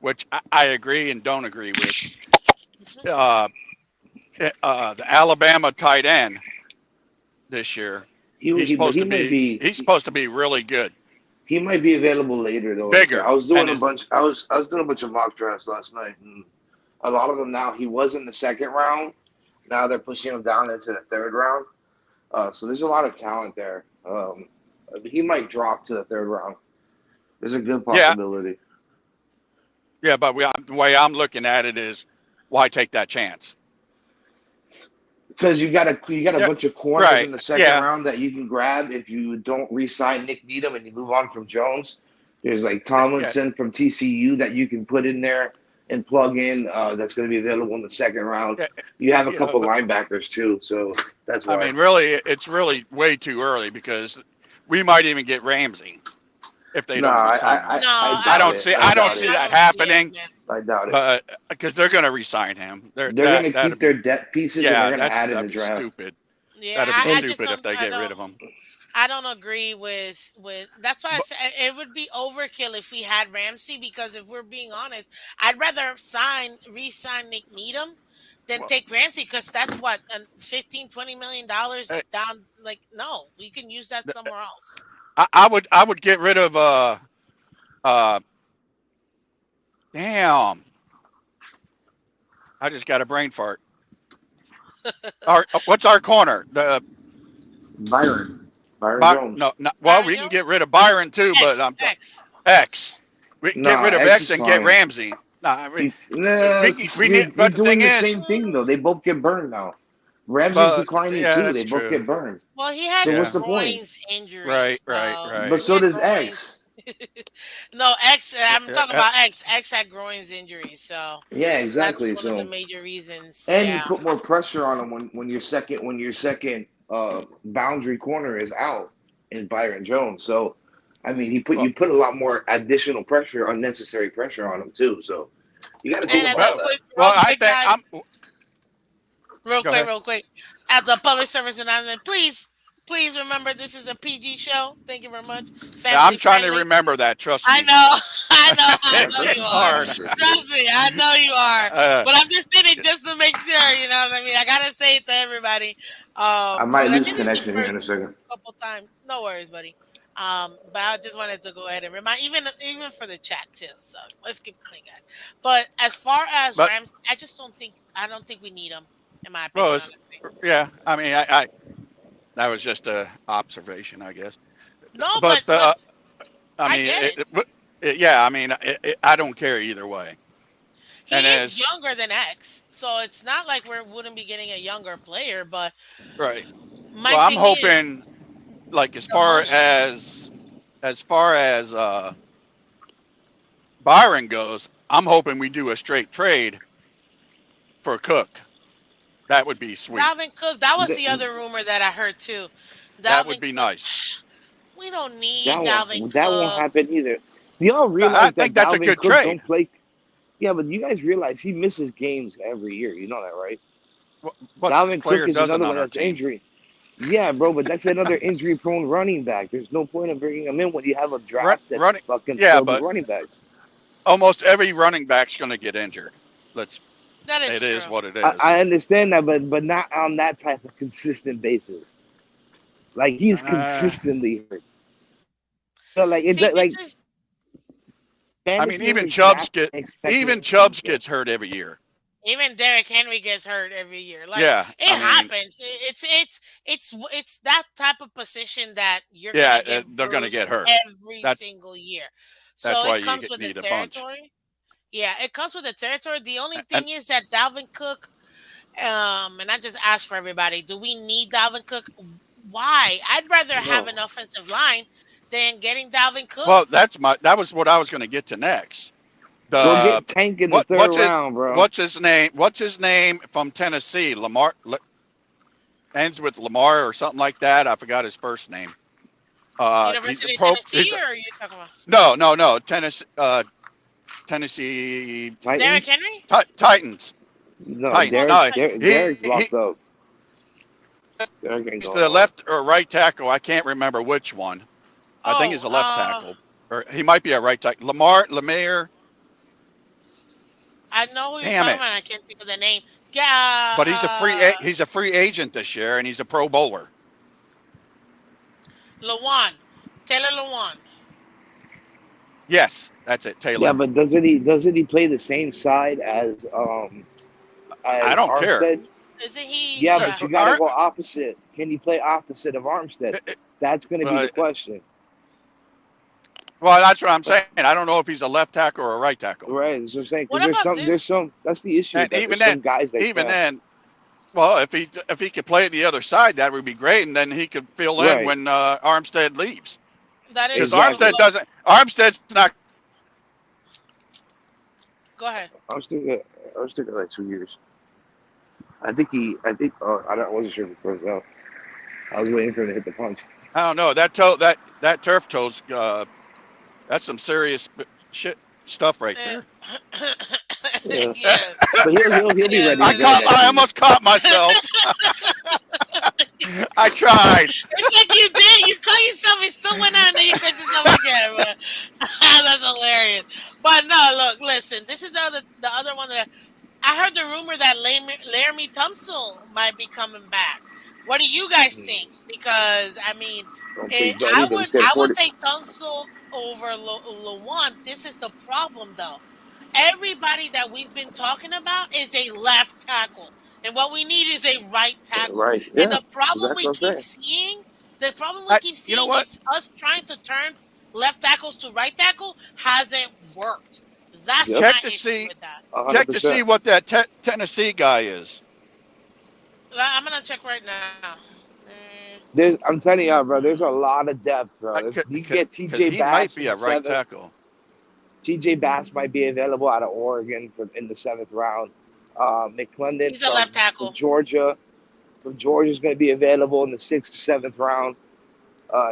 Speaker 2: which I agree and don't agree with,
Speaker 1: Mhm.
Speaker 2: uh, the Alabama tight end this year,
Speaker 3: But he might be
Speaker 2: he's supposed to be really good,
Speaker 3: he might be available later though. Like
Speaker 2: bigger,
Speaker 3: I was
Speaker 2: and
Speaker 3: doing a
Speaker 2: his
Speaker 3: bunch. I was doing a bunch of mock drafts last night, and a lot of them now he was in the second round. Now they're pushing him down into the third round. So there's a lot of talent there. He might drop to the third round. There's a good
Speaker 2: yeah,
Speaker 3: possibility.
Speaker 2: yeah. But the way I'm looking at it is, why take that chance?
Speaker 3: because you got a
Speaker 2: Yeah,
Speaker 3: bunch of corners
Speaker 2: right.
Speaker 3: in the second
Speaker 2: Yeah,
Speaker 3: round that you can grab if you don't re-sign Nick Needham and you move on from Jones. There's like Tomlinson from TCU that you can put in there and plug in. That's going to be available in the second round.
Speaker 2: yeah,
Speaker 3: You have a
Speaker 2: yeah.
Speaker 3: couple linebackers too, so that's
Speaker 2: I
Speaker 3: why.
Speaker 2: mean, really, it's really way too early because we might even get Ramsey if they
Speaker 3: No,
Speaker 2: don't re-sign him.
Speaker 1: No,
Speaker 2: I
Speaker 3: doubt
Speaker 2: don't
Speaker 3: it.
Speaker 2: see.
Speaker 3: I
Speaker 2: I don't
Speaker 3: doubt
Speaker 2: see
Speaker 3: it.
Speaker 1: I
Speaker 2: that
Speaker 1: don't see it,
Speaker 2: happening.
Speaker 1: man.
Speaker 3: I doubt it.
Speaker 2: But because they're going to re-sign him,
Speaker 3: They're going to
Speaker 2: that'd
Speaker 3: keep
Speaker 2: be
Speaker 3: their depth pieces and they're
Speaker 2: yeah.
Speaker 3: going to add in
Speaker 2: That'd
Speaker 3: the
Speaker 2: be
Speaker 3: draft.
Speaker 2: stupid.
Speaker 1: Yeah,
Speaker 2: That'd be
Speaker 1: I
Speaker 3: And
Speaker 1: just
Speaker 2: stupid if
Speaker 1: don't.
Speaker 2: they
Speaker 1: I
Speaker 2: get rid
Speaker 1: don't.
Speaker 2: of him.
Speaker 1: I don't agree with. That's why I
Speaker 2: But
Speaker 1: said it would be overkill if we had Ramsey because if we're being honest, I'd rather re-sign Nick Needham than
Speaker 2: well,
Speaker 1: take Ramsey because that's what 15-20 million dollars
Speaker 2: eh,
Speaker 1: down. Like no, we can use that somewhere else.
Speaker 2: I would get rid of uh damn. I just got a brain fart. Our what's our corner? The
Speaker 3: Byron Jones.
Speaker 2: no, no, well,
Speaker 1: Byron
Speaker 2: we can
Speaker 1: Jones,
Speaker 2: get rid of Byron too, but
Speaker 1: X X.
Speaker 2: X. We can get
Speaker 3: Nah,
Speaker 2: rid of
Speaker 3: X
Speaker 2: X
Speaker 3: is
Speaker 2: and get
Speaker 3: fine.
Speaker 2: Ramsey. Nah, I mean,
Speaker 3: Nah,
Speaker 2: we
Speaker 3: you're
Speaker 2: need. But the
Speaker 3: doing
Speaker 2: thing
Speaker 3: the
Speaker 2: is,
Speaker 3: same thing though. They both get burned now. Ramsey's
Speaker 2: but
Speaker 3: declining
Speaker 2: yeah,
Speaker 3: too. They
Speaker 2: that's
Speaker 3: both
Speaker 2: true.
Speaker 3: get burned.
Speaker 1: Well, he
Speaker 3: So
Speaker 1: had
Speaker 3: what's
Speaker 2: Yeah,
Speaker 3: the point?
Speaker 1: groins injuries,
Speaker 2: right, right,
Speaker 1: so
Speaker 3: But
Speaker 2: right.
Speaker 1: he
Speaker 3: so
Speaker 1: had
Speaker 3: does
Speaker 1: groins.
Speaker 3: X.
Speaker 1: No, X. I'm
Speaker 2: Yeah,
Speaker 1: talking about X. X had groins injuries, so
Speaker 3: Yeah,
Speaker 1: that's
Speaker 3: exactly.
Speaker 1: one of the
Speaker 3: So
Speaker 1: major reasons.
Speaker 3: and you
Speaker 1: Yeah,
Speaker 3: put more pressure on him when your second boundary corner is out in Byron Jones. So I mean,
Speaker 2: well,
Speaker 3: you put a lot more additional pressure, unnecessary pressure on him too. So you got to think
Speaker 1: and
Speaker 3: about
Speaker 2: well,
Speaker 3: that.
Speaker 2: well. I
Speaker 1: quick,
Speaker 2: think
Speaker 1: guys,
Speaker 2: I'm. Go ahead.
Speaker 1: real quick, as a public service announcement, please remember this is a PG show. Thank you very much,
Speaker 2: Yeah, I'm
Speaker 1: family
Speaker 2: trying to
Speaker 1: friendly.
Speaker 2: remember that. Trust
Speaker 1: I
Speaker 2: me.
Speaker 1: know, I
Speaker 3: Yeah,
Speaker 1: know
Speaker 3: that's
Speaker 1: you
Speaker 3: fine.
Speaker 1: are.
Speaker 2: Hard.
Speaker 3: Understood.
Speaker 1: Trust me, I know you are.
Speaker 2: uh,
Speaker 1: But I'm just saying it just to make sure, you know what I mean? I gotta say it to everybody.
Speaker 3: I might
Speaker 1: Because I
Speaker 3: lose
Speaker 1: think this is the
Speaker 3: connection here in
Speaker 1: first
Speaker 3: a second.
Speaker 1: couple times. No worries, buddy. But I just wanted to go ahead and remind, even for the chat too. So let's keep it clean, guys. But as far as
Speaker 2: but
Speaker 1: Rams, I don't think we need them, in my
Speaker 2: well,
Speaker 1: opinion, honestly.
Speaker 2: yeah. I mean, I that was just a observation, I guess.
Speaker 1: No,
Speaker 2: But
Speaker 1: but
Speaker 2: I
Speaker 1: I
Speaker 2: mean,
Speaker 1: get it.
Speaker 2: yeah. I mean, I don't care either way.
Speaker 1: He
Speaker 2: And
Speaker 1: is
Speaker 2: as
Speaker 1: younger than X, so it's not like we wouldn't be getting a younger player. But
Speaker 2: right.
Speaker 1: my
Speaker 2: Well, I'm
Speaker 1: thing is
Speaker 2: hoping, like,
Speaker 1: the money.
Speaker 2: as far as Byron goes, I'm hoping we do a straight trade for Cook. That would be sweet.
Speaker 1: Dalvin Cook, that was
Speaker 3: Th-
Speaker 1: the other rumor that I heard too.
Speaker 2: That would
Speaker 1: Dalvin
Speaker 2: be
Speaker 1: Cook,
Speaker 2: nice.
Speaker 1: we don't need
Speaker 3: That
Speaker 1: Dalvin
Speaker 3: won't
Speaker 1: Cook.
Speaker 3: happen either. Do y'all
Speaker 2: I
Speaker 3: realize that
Speaker 2: think that's a
Speaker 3: Dalvin
Speaker 2: good
Speaker 3: Cook
Speaker 2: trade.
Speaker 3: don't play? Yeah, but you guys realize he misses games every year. You know that, right?
Speaker 2: What
Speaker 3: Dalvin
Speaker 2: player
Speaker 3: Cook is
Speaker 2: doesn't
Speaker 3: another
Speaker 2: on
Speaker 3: one
Speaker 2: our
Speaker 3: that's
Speaker 2: team?
Speaker 3: injury. Yeah, bro, but that's another injury-prone running back. There's no point in bringing him in when you have a draft that's
Speaker 2: Running,
Speaker 3: fucking
Speaker 2: yeah,
Speaker 3: filled with
Speaker 2: but
Speaker 3: running backs.
Speaker 2: almost every running back's going to get injured. Let's.
Speaker 1: That is
Speaker 2: It is
Speaker 1: true.
Speaker 2: what it
Speaker 3: I,
Speaker 2: is.
Speaker 3: I understand that, but not on that type of consistent basis. Like he's
Speaker 2: Uh,
Speaker 3: consistently hurt. So like it's
Speaker 1: See, this
Speaker 3: like
Speaker 1: is
Speaker 2: I mean,
Speaker 3: fantasy owners draft expecting
Speaker 2: even
Speaker 3: him to
Speaker 2: Chubbs
Speaker 3: get.
Speaker 2: gets hurt every year.
Speaker 1: even Derrick Henry gets hurt every year. Like
Speaker 2: Yeah,
Speaker 1: it
Speaker 2: I mean,
Speaker 1: happens. It's that type of position that you're gonna
Speaker 2: yeah,
Speaker 1: get
Speaker 2: they're going to
Speaker 1: bruised
Speaker 2: get hurt.
Speaker 1: every
Speaker 2: That's
Speaker 1: single year.
Speaker 2: that's
Speaker 1: So
Speaker 2: why
Speaker 1: it
Speaker 2: you
Speaker 1: comes with the
Speaker 2: need a bunch.
Speaker 1: territory. Yeah, it comes with the territory. The only
Speaker 2: And
Speaker 1: thing is that Dalvin Cook, and I just asked for everybody, do we need Dalvin Cook? Why? I'd rather have
Speaker 3: No,
Speaker 1: an offensive line than getting Dalvin Cook.
Speaker 2: well, that was what I was going to get to next.
Speaker 3: go
Speaker 2: The
Speaker 3: get Tank in the
Speaker 2: what
Speaker 3: third round, bro.
Speaker 2: what's his name? What's his name from Tennessee? Ends with Lamar or something like that. I forgot his first name. He's a
Speaker 1: University of
Speaker 2: pro.
Speaker 1: Tennessee, or are you talking about
Speaker 2: No. Tennessee
Speaker 1: Derrick
Speaker 3: Titans?
Speaker 1: Henry?
Speaker 2: Titans.
Speaker 3: No,
Speaker 2: Titans.
Speaker 1: Oh,
Speaker 2: No,
Speaker 3: Derek's
Speaker 2: he
Speaker 3: locked up. Derek ain't
Speaker 2: he's
Speaker 3: going
Speaker 2: the
Speaker 3: nowhere.
Speaker 2: left or right tackle. I can't remember which one. I think
Speaker 1: oh,
Speaker 2: he's a left tackle, or he might be a right tackle. Lemire.
Speaker 1: I know who you're
Speaker 2: Damn
Speaker 1: talking
Speaker 2: it!
Speaker 1: about. I can't think of the name. Yeah,
Speaker 2: But he's a free agent this year, and he's a Pro Bowler.
Speaker 1: Lawan, Taylor Lawan.
Speaker 2: Yes, that's it,
Speaker 3: Yeah,
Speaker 2: Taylor.
Speaker 3: but doesn't he play the same side
Speaker 2: I
Speaker 3: as
Speaker 2: don't care.
Speaker 3: Armstead?
Speaker 1: Isn't he?
Speaker 3: Yeah,
Speaker 1: Yeah.
Speaker 3: but you got to go opposite. Can he play opposite of Armstead? That's going to be the
Speaker 2: Well,
Speaker 3: question.
Speaker 2: well, that's what I'm saying. I don't know if he's a left tackle or a right tackle.
Speaker 3: Right, that's what I'm saying. Because
Speaker 1: What about this?
Speaker 3: there's some. That's the issue with
Speaker 2: And
Speaker 3: that. There's some guys that
Speaker 2: even
Speaker 3: can't.
Speaker 2: then, Well, if he could play the other side, that would be great, and then he could fill in
Speaker 3: Right.
Speaker 2: when Armstead leaves.
Speaker 1: That is
Speaker 2: Because
Speaker 1: true.
Speaker 3: Exactly.
Speaker 2: Armstead
Speaker 1: Look,
Speaker 2: doesn't. Armstead's not going to be here long.
Speaker 1: go ahead.
Speaker 3: I was thinking like 2 years. I think he. I think. Oh, I wasn't sure before was out. I was waiting for him to hit the punch.
Speaker 2: I don't know. That turf toe's that's some serious shit stuff right there.
Speaker 3: Yeah,
Speaker 1: Yeah,
Speaker 3: but he'll be
Speaker 1: yeah,
Speaker 3: ready to go
Speaker 1: man.
Speaker 3: next
Speaker 2: I
Speaker 3: season.
Speaker 2: almost caught myself. I tried.
Speaker 1: It's like you did. You cut yourself. It still went out, and then you cut yourself again. But that's hilarious. But no, look, listen. This is the other one that I heard the rumor that Laramie Tunsil might be coming back. What do you guys
Speaker 3: Hmm.
Speaker 1: think? Because I mean,
Speaker 3: Don't think so either. He can't
Speaker 1: I would
Speaker 3: afford it.
Speaker 1: take Tunsil over Lawan. This is the problem, though. Everybody that we've been talking about is a left tackle, and what we need is a right tackle.
Speaker 3: Right.
Speaker 1: And
Speaker 3: Yeah. Exactly what I'm saying.
Speaker 1: the problem we
Speaker 2: I.
Speaker 1: keep
Speaker 2: You know
Speaker 1: seeing
Speaker 2: what?
Speaker 1: is us trying to turn left tackles to right tackle hasn't worked. That's
Speaker 3: Yep.
Speaker 1: my
Speaker 2: Check to
Speaker 1: issue
Speaker 2: see.
Speaker 1: with that.
Speaker 3: hundred
Speaker 2: Check to see
Speaker 3: percent.
Speaker 2: what that Tennessee guy is.
Speaker 1: I'm gonna check right now.
Speaker 3: I'm telling you, bro. There's a lot of depth, bro. You can get
Speaker 2: Because
Speaker 3: T.J.
Speaker 2: he might
Speaker 3: Bass
Speaker 2: be
Speaker 3: in
Speaker 2: a
Speaker 3: the
Speaker 2: right
Speaker 3: seventh.
Speaker 2: tackle.
Speaker 3: T.J. Bass might be available out of Oregon in the seventh round. McClendon
Speaker 1: He's a left
Speaker 3: from
Speaker 1: tackle.
Speaker 3: Georgia. From Georgia is going to be available in the sixth or seventh round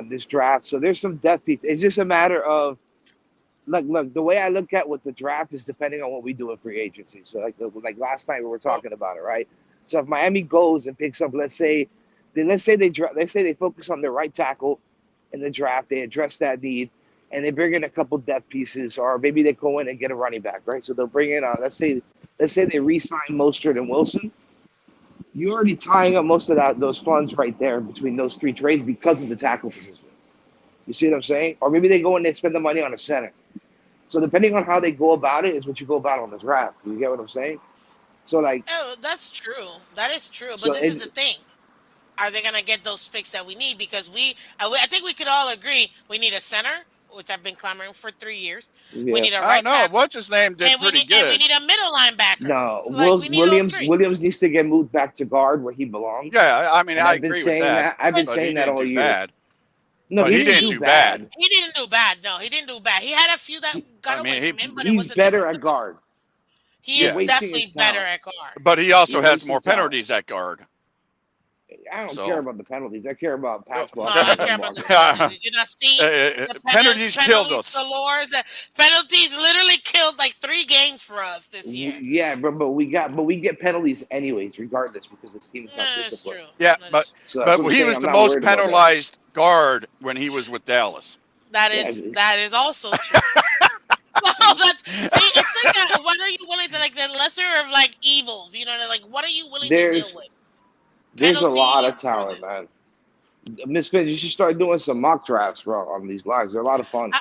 Speaker 3: in this draft. So there's some depth pieces. It's just a matter of look. The way I look at what the draft is depending on what we do in free agency. So like last night we were
Speaker 2: Well,
Speaker 3: talking about it, right? So if Miami goes and picks up, let's say they focus on their right tackle in the draft, they address that need, and they bring in a couple depth pieces, or maybe they go in and get a running back, right? So they'll bring in, let's say they re-sign Mostert and Wilson. You're already tying up most of those funds right there between those three trades because of the tackle position. You see what I'm saying? Or maybe they go and they spend the money on a center. So depending on how they go about it is what you go about on the draft. You get what I'm saying? So like,
Speaker 1: Oh, that's true. That is true. But
Speaker 3: so
Speaker 1: this is
Speaker 3: it,
Speaker 1: the thing. Are they gonna get those picks that we need? Because I think we could all agree we need a center, which I've been clamoring for 3 years. We
Speaker 3: yeah.
Speaker 1: need a
Speaker 2: I don't
Speaker 1: right
Speaker 2: know.
Speaker 1: tackle,
Speaker 2: What's his name did pretty
Speaker 1: and we
Speaker 2: good.
Speaker 1: need a middle linebacker.
Speaker 3: No,
Speaker 1: So like we need all three.
Speaker 3: Williams needs to get moved back to guard where he belongs.
Speaker 2: Yeah, I mean,
Speaker 3: And
Speaker 2: I
Speaker 3: I've been
Speaker 2: agree with
Speaker 3: saying
Speaker 2: that,
Speaker 3: that. I've been
Speaker 1: But
Speaker 2: but he
Speaker 3: saying that
Speaker 2: didn't
Speaker 3: all
Speaker 2: do
Speaker 3: year.
Speaker 2: bad.
Speaker 3: No,
Speaker 2: But
Speaker 3: he
Speaker 2: he
Speaker 3: didn't
Speaker 2: didn't
Speaker 3: do
Speaker 1: he
Speaker 2: do bad.
Speaker 3: bad.
Speaker 1: he didn't do bad. No, he didn't do bad. He had a few that got
Speaker 2: I
Speaker 1: away
Speaker 2: mean,
Speaker 1: from him, but it
Speaker 3: He's
Speaker 1: was a
Speaker 3: better
Speaker 1: different
Speaker 3: at
Speaker 1: position.
Speaker 3: guard.
Speaker 1: He
Speaker 3: You're
Speaker 1: is
Speaker 2: yeah,
Speaker 3: wasting his
Speaker 1: definitely better
Speaker 3: talent.
Speaker 1: at guard.
Speaker 2: but he also
Speaker 3: You're
Speaker 2: has
Speaker 3: wasting
Speaker 2: more
Speaker 3: talent.
Speaker 2: penalties at guard.
Speaker 3: I don't care
Speaker 2: So
Speaker 3: about the penalties. I care about
Speaker 2: uh,
Speaker 3: pass
Speaker 1: No, I
Speaker 3: blocking and
Speaker 1: don't
Speaker 3: run
Speaker 1: care about the
Speaker 3: blocking.
Speaker 1: penalties. Did you not see the
Speaker 2: penalties killed
Speaker 1: penalties
Speaker 2: us.
Speaker 1: galore? The penalties literally killed like 3 games for us this year.
Speaker 3: Yeah, but we get penalties anyways, regardless, because this team is not
Speaker 1: That's
Speaker 3: disciplined.
Speaker 1: true.
Speaker 2: Yeah,
Speaker 1: That
Speaker 2: but
Speaker 1: is
Speaker 3: So that's what I'm
Speaker 2: he
Speaker 3: saying.
Speaker 2: was
Speaker 3: I'm
Speaker 2: the
Speaker 3: not
Speaker 2: most
Speaker 3: worried about that.
Speaker 2: penalized guard when he was with Dallas.
Speaker 3: Yeah,
Speaker 1: that is also true. Well, that's see, it's like what are you willing to like the lesser of like evils? You know, like what are you willing to deal
Speaker 3: there's
Speaker 1: with?
Speaker 3: there's a lot of
Speaker 1: Penalties or
Speaker 3: talent,
Speaker 1: this?
Speaker 3: man. Miss Finch, you should start doing some mock drafts, bro, on these lines. They're a lot of fun.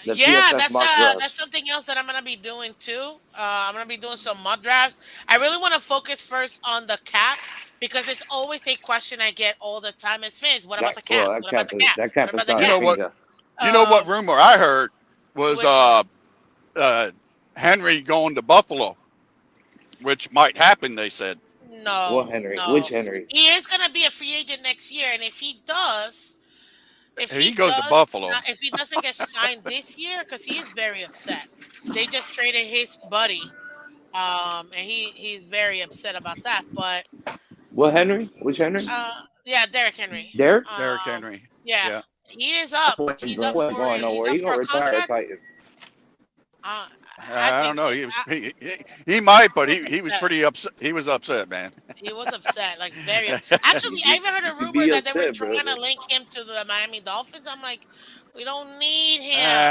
Speaker 3: The
Speaker 1: Yeah,
Speaker 3: PFF mock
Speaker 1: that's
Speaker 3: drafts.
Speaker 1: something else that I'm gonna be doing too. I'm gonna be doing some mud drafts. I really want to focus first on the cap because it's always a question I get all the time. Is Fins, what about
Speaker 3: That
Speaker 1: the cap?
Speaker 3: well,
Speaker 1: What about the cap?
Speaker 3: that
Speaker 1: What
Speaker 3: cap
Speaker 1: about
Speaker 3: is
Speaker 1: the
Speaker 3: not
Speaker 2: You
Speaker 3: a
Speaker 2: know
Speaker 1: cap?
Speaker 2: what?
Speaker 3: finger.
Speaker 2: You know what
Speaker 1: Um,
Speaker 2: rumor I heard was
Speaker 1: which one?
Speaker 2: uh, Henry going to Buffalo, which might happen. They said
Speaker 3: What
Speaker 1: No,
Speaker 3: Henry? Which
Speaker 1: no.
Speaker 3: Henry?
Speaker 1: He is gonna be a free agent next year, and if
Speaker 2: he
Speaker 1: he
Speaker 2: goes to
Speaker 1: does
Speaker 2: Buffalo.
Speaker 1: not, if he doesn't get signed this year, because he is very upset. They just traded his buddy, and he's very upset about that. But
Speaker 3: What Henry? Which Henry?
Speaker 1: yeah, Derrick Henry.
Speaker 3: Derek?
Speaker 2: Derrick Henry.
Speaker 1: Yeah,
Speaker 2: Yeah,
Speaker 1: he is up.
Speaker 3: Bro, he ain't going nowhere. He
Speaker 1: For
Speaker 3: gonna
Speaker 1: a
Speaker 3: retire a
Speaker 1: contract.
Speaker 3: Titan.
Speaker 1: Uh, I
Speaker 2: I don't
Speaker 1: think
Speaker 2: know.
Speaker 1: so.
Speaker 2: He might,
Speaker 1: He
Speaker 2: but
Speaker 1: was
Speaker 2: he was
Speaker 1: upset.
Speaker 2: pretty upset. He was upset, man.
Speaker 1: He was upset, like very upset. Actually, I even heard a
Speaker 3: You
Speaker 1: rumor
Speaker 3: be
Speaker 1: that they were
Speaker 3: upset,
Speaker 1: trying to
Speaker 3: brother.
Speaker 1: link him to the Miami Dolphins. I'm like, we don't need him.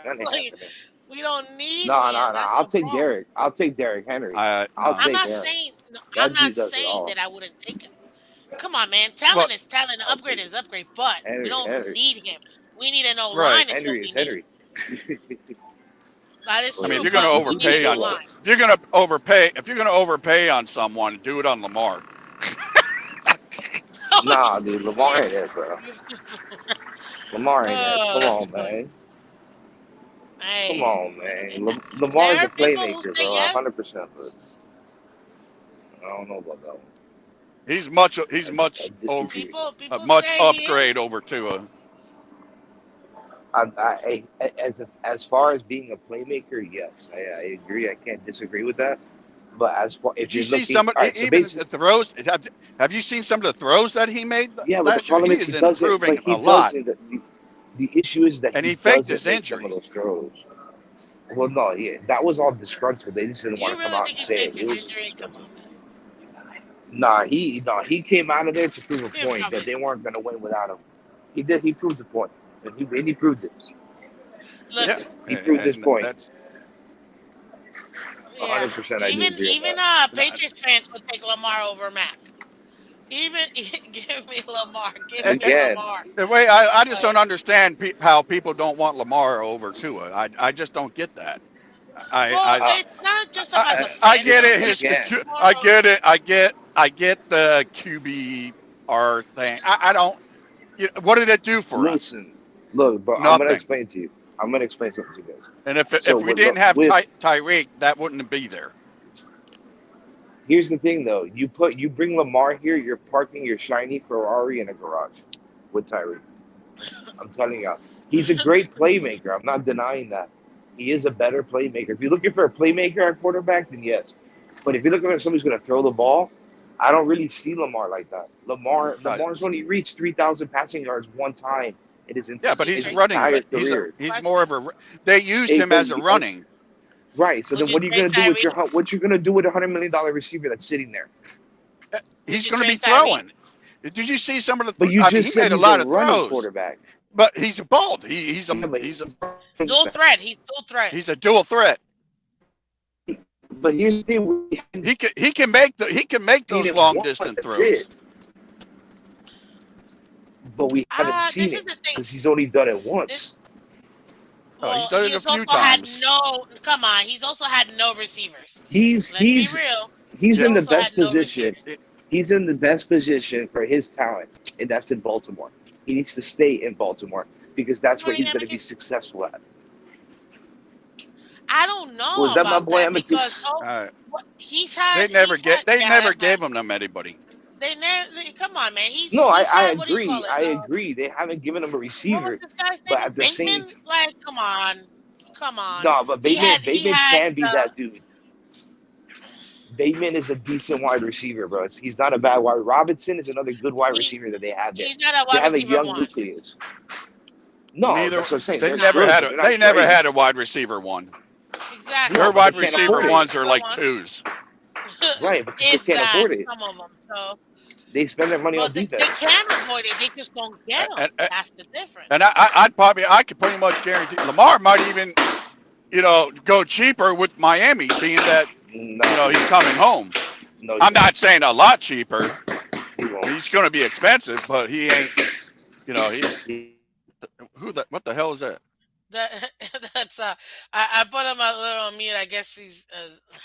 Speaker 3: That ain't
Speaker 1: Like,
Speaker 3: happening.
Speaker 1: we don't need
Speaker 3: No,
Speaker 1: him.
Speaker 3: no, no.
Speaker 1: That's
Speaker 3: I'll
Speaker 1: the
Speaker 3: take
Speaker 1: problem.
Speaker 3: Derek. I'll take Derek Henry. I'll
Speaker 2: No.
Speaker 1: I'm
Speaker 3: take
Speaker 1: not
Speaker 3: him.
Speaker 1: saying no, I'm
Speaker 3: That
Speaker 1: not
Speaker 3: dude does it
Speaker 1: saying
Speaker 3: all.
Speaker 1: that I wouldn't take him. Come on, man.
Speaker 2: Well,
Speaker 1: Talent is talent.
Speaker 3: I'll
Speaker 1: Upgrade
Speaker 3: take
Speaker 1: is upgrade. But we
Speaker 3: Henry.
Speaker 1: don't
Speaker 3: Henry.
Speaker 1: need him. We need an O
Speaker 2: right.
Speaker 1: line. Is what
Speaker 3: Henry is
Speaker 1: we need.
Speaker 3: Henry.
Speaker 1: That is
Speaker 2: I mean,
Speaker 3: Well,
Speaker 2: if
Speaker 1: true.
Speaker 2: you're going to
Speaker 1: But
Speaker 3: he
Speaker 1: we
Speaker 3: can
Speaker 1: need
Speaker 2: overpay
Speaker 1: an O
Speaker 3: say
Speaker 2: on,
Speaker 3: that.
Speaker 1: line.
Speaker 2: if you're going to overpay on someone, do it on Lamar.
Speaker 3: Nah, dude. Lamar ain't it, bro. Lamar ain't it. Come
Speaker 1: That's
Speaker 3: on,
Speaker 1: funny.
Speaker 3: man. Come
Speaker 1: Hey,
Speaker 3: on, man.
Speaker 1: there
Speaker 3: Lamar's a
Speaker 1: are people who
Speaker 3: playmaker,
Speaker 1: say
Speaker 3: bro.
Speaker 1: yes.
Speaker 3: 100%. But I don't know about that one.
Speaker 2: He's much
Speaker 3: I
Speaker 2: over
Speaker 3: disagree.
Speaker 2: a
Speaker 1: People
Speaker 2: much
Speaker 1: say he is.
Speaker 2: upgrade over Tua.
Speaker 3: As far as being a playmaker, yes, I agree. I can't disagree with that. But as far
Speaker 2: Did
Speaker 3: if
Speaker 2: you
Speaker 3: you're
Speaker 2: see
Speaker 3: looking,
Speaker 2: some of
Speaker 3: all right, so
Speaker 2: even
Speaker 3: basically,
Speaker 2: the throws? Have you seen some of the throws that he made
Speaker 3: yeah. But the
Speaker 2: last year?
Speaker 3: problem
Speaker 2: He
Speaker 3: is he
Speaker 2: is
Speaker 3: doesn't. But
Speaker 2: improving
Speaker 3: he
Speaker 2: a lot,
Speaker 3: doesn't. The issue is that
Speaker 2: and
Speaker 3: he
Speaker 2: he faked
Speaker 3: doesn't
Speaker 2: his
Speaker 3: make some of
Speaker 2: injury.
Speaker 3: those throws. Well, no, yeah, that was all disgruntled. They just didn't want
Speaker 1: You
Speaker 3: to come
Speaker 1: really
Speaker 3: out
Speaker 1: think
Speaker 3: and
Speaker 1: he
Speaker 3: say it.
Speaker 1: faked
Speaker 3: It
Speaker 1: his
Speaker 3: was just
Speaker 1: injury? Come
Speaker 3: disgruntled.
Speaker 1: on, man.
Speaker 3: Nah, he came out of there to prove a
Speaker 1: You
Speaker 3: point that
Speaker 1: probably.
Speaker 3: they weren't going to win without him. He did. He proved the point, and he proved it.
Speaker 1: Look,
Speaker 2: Yeah,
Speaker 3: He proved this
Speaker 2: and
Speaker 3: point.
Speaker 2: that's
Speaker 1: yeah.
Speaker 3: 100%. I do
Speaker 1: Even
Speaker 3: agree with
Speaker 1: even
Speaker 3: that.
Speaker 1: Patriots fans would take Lamar over Mac. Even give me Lamar. Give me
Speaker 3: Again,
Speaker 1: Lamar.
Speaker 2: the way I just
Speaker 1: But
Speaker 2: don't understand how people don't want Lamar over Tua. I just don't get that. I
Speaker 1: well,
Speaker 2: I
Speaker 3: uh,
Speaker 1: it's not just about
Speaker 2: I,
Speaker 1: the
Speaker 2: I
Speaker 1: fan
Speaker 2: get it.
Speaker 1: base.
Speaker 2: His
Speaker 3: again,
Speaker 1: More
Speaker 2: I
Speaker 1: of
Speaker 2: get it. I get the QBR thing. I don't. What did it do for us?
Speaker 3: listen, look, bro. I'm gonna
Speaker 2: Nothing.
Speaker 3: explain to you. I'm gonna explain something to you guys.
Speaker 2: And
Speaker 3: So
Speaker 2: if we
Speaker 3: with
Speaker 2: didn't
Speaker 3: look
Speaker 2: have
Speaker 3: with
Speaker 2: Tyreek, that wouldn't be there.
Speaker 3: here's the thing though. You bring Lamar here. You're parking your shiny Ferrari in a garage with Tyreek. I'm telling you, he's a great playmaker. I'm not denying that. He is a better playmaker. If you're looking for a playmaker at quarterback, then yes. But if you're looking for somebody who's going to throw the ball, I don't really see Lamar like that.
Speaker 2: Uh,
Speaker 3: Lamar's only reached 3,000 passing yards one time in his
Speaker 2: yeah,
Speaker 3: entire
Speaker 2: but
Speaker 1: Would you
Speaker 2: he's
Speaker 3: in his
Speaker 1: trade
Speaker 2: running.
Speaker 3: entire
Speaker 1: Tyreek?
Speaker 3: career.
Speaker 2: He's more of
Speaker 1: Question.
Speaker 2: a. They used
Speaker 3: Hey,
Speaker 2: him as a running.
Speaker 3: right. So
Speaker 1: Would
Speaker 3: then,
Speaker 1: you
Speaker 3: what are you
Speaker 1: trade
Speaker 3: going to do with
Speaker 1: Tyreek?
Speaker 3: what you're going to do with $100 million receiver that's sitting there?
Speaker 1: Would
Speaker 2: He's
Speaker 1: you
Speaker 2: going to be
Speaker 1: trade Tyreek?
Speaker 2: throwing. Did you see some of the?
Speaker 3: But you
Speaker 2: I mean,
Speaker 3: just
Speaker 2: he
Speaker 3: said
Speaker 2: made a
Speaker 3: he's a
Speaker 2: lot of
Speaker 3: running
Speaker 2: throws,
Speaker 3: quarterback.
Speaker 2: but he's bald.
Speaker 3: Yeah, but
Speaker 1: Dual threat. He's dual threat.
Speaker 2: He's a dual threat.
Speaker 3: but here's the thing: we haven't
Speaker 2: He can make
Speaker 3: seen
Speaker 2: those
Speaker 3: him
Speaker 2: long
Speaker 3: once.
Speaker 2: distance
Speaker 3: That's it.
Speaker 2: throws.
Speaker 3: But we haven't seen
Speaker 1: This is
Speaker 3: it
Speaker 1: the thing.
Speaker 3: because he's only done it
Speaker 1: This,
Speaker 3: once.
Speaker 2: Oh, he's
Speaker 1: well,
Speaker 2: done it a
Speaker 1: he's
Speaker 2: few
Speaker 1: also had
Speaker 2: times.
Speaker 1: no. Come on. He's also had no receivers.
Speaker 3: He's
Speaker 1: Let's be
Speaker 3: he's
Speaker 1: real.
Speaker 3: he's
Speaker 1: He's
Speaker 2: Yeah,
Speaker 3: in the
Speaker 1: also had
Speaker 3: best
Speaker 1: no
Speaker 3: position.
Speaker 1: receivers.
Speaker 2: it-
Speaker 3: He's in the best position for his talent, and that's in Baltimore. He needs to stay in Baltimore because that's where
Speaker 1: Running
Speaker 3: he's going to be
Speaker 1: Amicus.
Speaker 3: successful at.
Speaker 1: I don't know
Speaker 3: Was that my
Speaker 1: about
Speaker 3: boy
Speaker 1: that because
Speaker 3: Amicus?
Speaker 2: uh,
Speaker 1: he's had.
Speaker 2: Never
Speaker 1: He's had.
Speaker 2: they
Speaker 1: Yeah,
Speaker 2: never
Speaker 1: that's my.
Speaker 2: gave him to anybody.
Speaker 1: They never. Come on, man.
Speaker 3: No,
Speaker 1: He's
Speaker 3: I
Speaker 1: had what do you call
Speaker 3: agree.
Speaker 1: it?
Speaker 3: I agree. They haven't given him a
Speaker 1: What was
Speaker 3: receiver,
Speaker 1: this guy's
Speaker 3: but
Speaker 1: name?
Speaker 3: at the same
Speaker 1: Bateman. Like, come on, come on.
Speaker 3: no, but
Speaker 1: He had. He
Speaker 3: Bateman
Speaker 1: had.
Speaker 3: can be that dude. Bateman is a decent wide receiver, bro. He's not a bad wide. Robinson is another good wide
Speaker 1: He.
Speaker 3: receiver that they have there.
Speaker 1: He's not a
Speaker 3: They
Speaker 1: wide
Speaker 3: have a
Speaker 1: receiver
Speaker 3: young
Speaker 1: one.
Speaker 3: nucleus. No,
Speaker 2: Neither
Speaker 3: that's what I'm saying.
Speaker 1: He's
Speaker 3: They're
Speaker 1: not.
Speaker 3: good, but they're not
Speaker 2: they never
Speaker 3: great.
Speaker 2: had a wide receiver one.
Speaker 1: Exactly.
Speaker 2: Their
Speaker 3: No, but they
Speaker 2: wide
Speaker 1: He's
Speaker 3: can't
Speaker 1: not a
Speaker 2: receiver
Speaker 3: afford
Speaker 1: wide
Speaker 3: it.
Speaker 2: ones are
Speaker 1: receiver
Speaker 2: like
Speaker 1: one.
Speaker 2: twos.
Speaker 3: Right, because they
Speaker 1: Is
Speaker 3: can't
Speaker 1: that
Speaker 3: afford it.
Speaker 1: some of them? So,
Speaker 3: They spend their money on
Speaker 1: but they
Speaker 3: defense.
Speaker 1: can avoid it. They just don't get them.
Speaker 2: And, and,
Speaker 1: That's the
Speaker 2: and
Speaker 1: difference.
Speaker 2: I could pretty much guarantee Lamar might even go cheaper with Miami, being that
Speaker 3: No, he
Speaker 2: he's
Speaker 3: won't.
Speaker 2: coming home.
Speaker 3: No, he
Speaker 2: I'm
Speaker 3: won't.
Speaker 2: not saying a lot cheaper.
Speaker 3: He won't.
Speaker 2: He's going to be expensive, but he ain't. He
Speaker 3: He,
Speaker 2: what the hell is that?
Speaker 1: That that's I put him a little on mute. I guess he's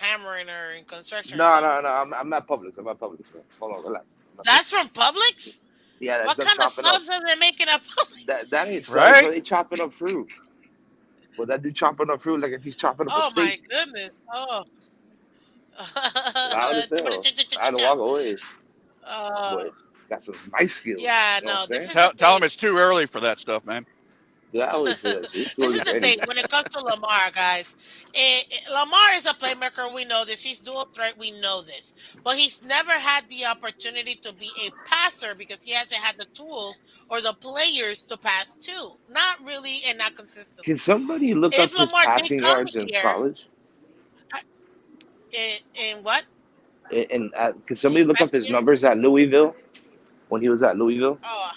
Speaker 1: hammering or in construction or
Speaker 3: no,
Speaker 1: something.
Speaker 3: no, no. I'm not public. I'm not public. Hold on, relax. I'm not public.
Speaker 1: That's from Publix.
Speaker 3: Yeah, that's
Speaker 1: What
Speaker 3: them
Speaker 1: kind of
Speaker 3: chopping up.
Speaker 1: subs are they making at Publix?
Speaker 3: That ain't subs,
Speaker 2: Right?
Speaker 3: but they chopping up fruit. Well, that dude chopping up fruit like if he's chopping up a
Speaker 1: Oh my
Speaker 3: steak.
Speaker 1: goodness! Oh,
Speaker 3: Loud as hell. I had to walk away,
Speaker 1: uh,
Speaker 3: but got some nice skills.
Speaker 1: yeah,
Speaker 3: You know what I'm
Speaker 1: no. This
Speaker 3: saying?
Speaker 1: is the
Speaker 2: Tell
Speaker 1: thing.
Speaker 2: him it's too early for that stuff, man.
Speaker 3: Yeah, I always say that shit. It's too
Speaker 1: This
Speaker 3: early
Speaker 1: is
Speaker 3: for
Speaker 1: the thing.
Speaker 3: anything.
Speaker 1: When it comes to Lamar, guys, Lamar is a playmaker. We know this. He's dual threat. We know this. But he's never had the opportunity to be a passer because he hasn't had the tools or the players to pass to. Not really and not
Speaker 3: Can
Speaker 1: consistently.
Speaker 3: somebody look up
Speaker 1: If
Speaker 3: his
Speaker 1: Lamar did
Speaker 3: passing
Speaker 1: come
Speaker 3: yards in
Speaker 1: here,
Speaker 3: college?
Speaker 1: I- in what?
Speaker 3: And can somebody
Speaker 1: His
Speaker 3: look up
Speaker 1: best
Speaker 3: his
Speaker 1: years?
Speaker 3: numbers at Louisville when he was at Louisville?
Speaker 1: Oh,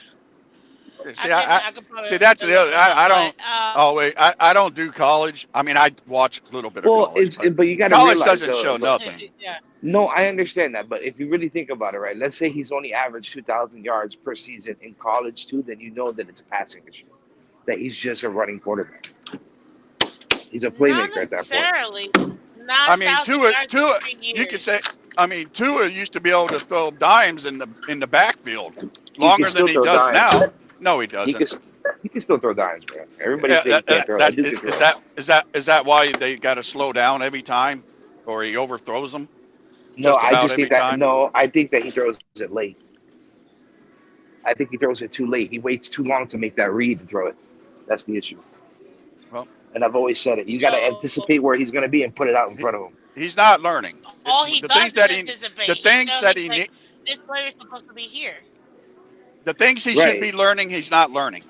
Speaker 2: See,
Speaker 1: I could probably
Speaker 2: see that's the
Speaker 1: look
Speaker 2: other.
Speaker 1: him up.
Speaker 2: I
Speaker 1: But
Speaker 2: don't. Oh wait, I don't do college. I mean, I watch a little bit of
Speaker 3: Well,
Speaker 2: college, but
Speaker 3: but you got to
Speaker 2: college
Speaker 3: realize
Speaker 2: doesn't
Speaker 3: though.
Speaker 2: show
Speaker 3: Look,
Speaker 2: nothing.
Speaker 1: yeah,
Speaker 3: no, I understand that, but if you really think about it, right? Let's say he's only averaged 2,000 yards per season in college too, then you know that it's a passing issue. That he's just a running quarterback. He's a
Speaker 1: not
Speaker 3: playmaker at that point.
Speaker 1: necessarily. Not
Speaker 2: I
Speaker 1: a
Speaker 2: mean,
Speaker 1: thousand
Speaker 2: Tua,
Speaker 1: yards in
Speaker 2: Tua,
Speaker 1: 3
Speaker 2: you could say.
Speaker 1: years.
Speaker 2: I mean, Tua used to be able to throw dimes in the backfield
Speaker 3: He can
Speaker 2: longer than
Speaker 3: still
Speaker 2: he
Speaker 3: throw
Speaker 2: does
Speaker 3: dimes.
Speaker 2: now. No, he
Speaker 3: He
Speaker 2: doesn't.
Speaker 3: can he can still throw dimes, man. Everybody say he can't throw. That
Speaker 2: That
Speaker 3: dude can throw.
Speaker 2: is that why they got to slow down every time, or he overthrows them?
Speaker 3: No,
Speaker 2: just
Speaker 3: I
Speaker 2: about
Speaker 3: just think
Speaker 2: every
Speaker 3: that
Speaker 2: time.
Speaker 3: no, I think that he throws it late. I think he throws it too late. He waits too long to make that read to throw it. That's the issue.
Speaker 2: Well,
Speaker 3: And I've always said it. You got to
Speaker 1: So
Speaker 3: anticipate where he's going to be and put it out in
Speaker 2: he,
Speaker 3: front of him.
Speaker 2: he's not learning.
Speaker 1: all he
Speaker 2: The
Speaker 1: does
Speaker 2: things
Speaker 1: is
Speaker 2: that he
Speaker 1: anticipate.
Speaker 2: the
Speaker 1: He
Speaker 2: things
Speaker 1: tell
Speaker 2: that
Speaker 1: he's
Speaker 2: he
Speaker 1: like,
Speaker 2: ne-
Speaker 1: this player is supposed to be here.
Speaker 2: the things he should
Speaker 3: Right.
Speaker 2: be learning, he's not learning.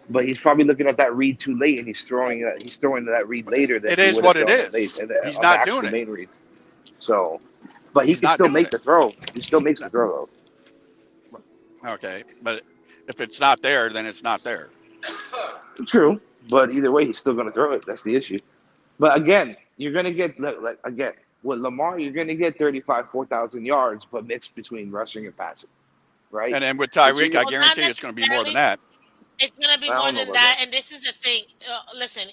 Speaker 3: But he's probably looking at that read too late, and he's throwing that read later than
Speaker 2: It
Speaker 3: he
Speaker 2: is
Speaker 3: would have
Speaker 2: what it
Speaker 3: thrown it
Speaker 2: is.
Speaker 3: late
Speaker 2: He's
Speaker 3: on the
Speaker 2: not doing
Speaker 3: actual
Speaker 2: it.
Speaker 3: main read. So, but he
Speaker 2: He's
Speaker 3: can
Speaker 2: not
Speaker 3: still
Speaker 2: doing
Speaker 3: make
Speaker 2: it.
Speaker 3: the throw. He still makes the
Speaker 2: No,
Speaker 3: throw
Speaker 2: okay, but if it's not there, then it's not there.
Speaker 3: though. True, but either way, he's still going to throw it. That's the issue. But again, you're going to get like again with Lamar, you're going to get 35, 4,000 yards, but mixed between rushing and passing, right?
Speaker 2: And then with
Speaker 3: It's
Speaker 2: Tyreek, I
Speaker 3: you.
Speaker 1: Well, not
Speaker 2: guarantee it's going to be more than
Speaker 1: necessarily.
Speaker 2: that.
Speaker 1: It's gonna be
Speaker 3: I
Speaker 1: more
Speaker 3: don't know
Speaker 1: than
Speaker 3: about
Speaker 1: that.
Speaker 3: that.
Speaker 1: And this is the thing. Listen,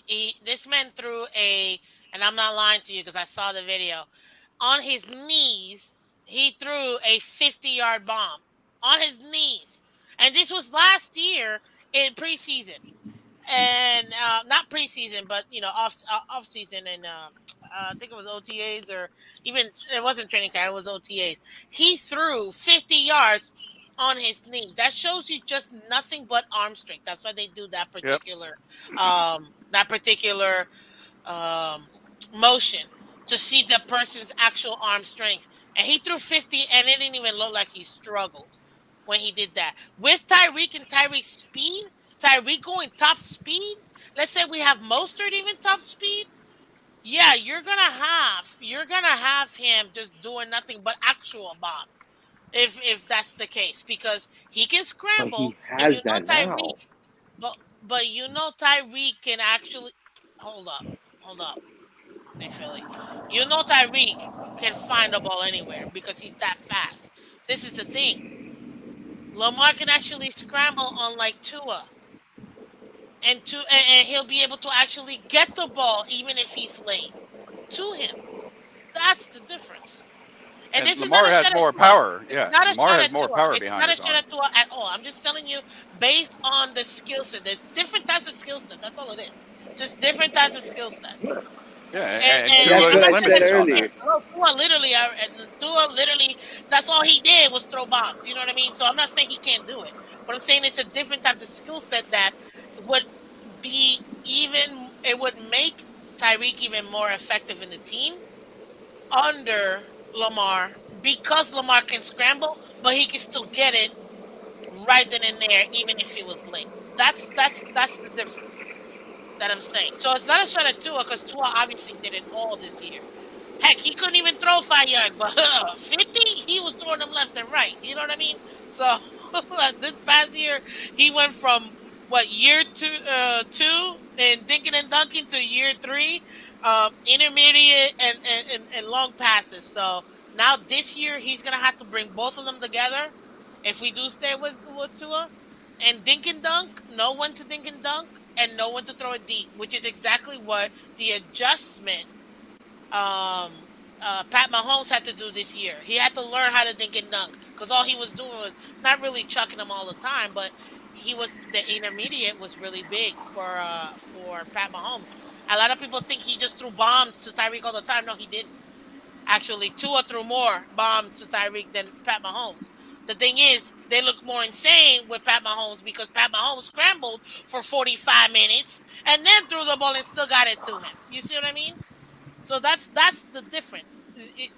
Speaker 1: this man threw a, and I'm not lying to you because I saw the video. On his knees, he threw a 50-yard bomb on his knees, and this was last year in preseason. And not preseason, but off season, and I think it was OTAs, or even it wasn't training camp. It was OTAs. He threw 50 yards on his knee. That shows you just nothing but arm strength. That's why they do
Speaker 2: Yep.
Speaker 1: that particular um, motion to see the person's actual arm strength. And he threw 50, and it didn't even look like he struggled when he did that. With Tyreek and Tyreek's speed, Tyreek going top speed. Let's say we have Mostert even top speed. Yeah, you're gonna have him just doing nothing but actual bombs, if that's the case, because he can
Speaker 3: But
Speaker 1: scramble,
Speaker 3: he
Speaker 1: and
Speaker 3: has that now.
Speaker 1: but Tyreek can actually hold up, Hey Philly. Tyreek can find the ball anywhere because he's that fast. This is the thing. Lamar can actually scramble on like Tua, and he'll be able to actually get the ball even if he's late to him. That's the difference. And
Speaker 2: And
Speaker 1: this is not
Speaker 2: Lamar
Speaker 1: a
Speaker 2: has
Speaker 1: shot at
Speaker 2: more
Speaker 1: Tua.
Speaker 2: power.
Speaker 1: It's
Speaker 2: Yeah,
Speaker 1: not a
Speaker 2: Lamar
Speaker 1: shot
Speaker 2: has
Speaker 1: at
Speaker 2: more
Speaker 1: Tua.
Speaker 2: power
Speaker 1: It's
Speaker 2: behind
Speaker 1: not a
Speaker 2: his
Speaker 1: shot
Speaker 2: arm.
Speaker 1: at Tua at all. I'm just telling you based on the skill set. There's different types of skill set. That's all it is. Just different types of skill set.
Speaker 2: Yeah,
Speaker 1: And,
Speaker 2: and
Speaker 1: and,
Speaker 3: And
Speaker 1: and
Speaker 3: that's
Speaker 2: Tua
Speaker 1: I'm
Speaker 3: what
Speaker 2: is
Speaker 1: not
Speaker 3: I
Speaker 1: saying that
Speaker 3: said
Speaker 2: limited
Speaker 1: Tua
Speaker 2: on
Speaker 3: earlier.
Speaker 2: that.
Speaker 1: can't. No, Tua literally, that's all he did was throw bombs. You know what I mean? So I'm not saying he can't do it, but I'm saying it's a different type of skill set that would it would make Tyreek even more effective in the team under Lamar, because Lamar can scramble, but he can still get it right then and there, even if he was late. That's the difference that I'm saying. So it's not a shot at Tua because Tua obviously did it all this year. Heck, he couldn't even throw 5 yards, but 50, he was throwing them left and right. You know what I mean? So this past year, he went from what year two and dinking and dunking to year 3, intermediate and long passes. So now this year, he's gonna have to bring both of them together if we do stay with Tua, and dink and dunk, know when to dink and dunk, and know when to throw it deep, which is exactly what the adjustment Pat Mahomes had to do this year. He had to learn how to dink and dunk because all he was doing was not really chucking them all the time, but the intermediate was really big for Pat Mahomes. A lot of people think he just threw bombs to Tyreek all the time. No, he didn't. Actually, Tua threw more bombs to Tyreek than Pat Mahomes. The thing is, they look more insane with Pat Mahomes because Pat Mahomes scrambled for 45 minutes and then threw the ball and still got it to him. You see what I mean? So that's the difference.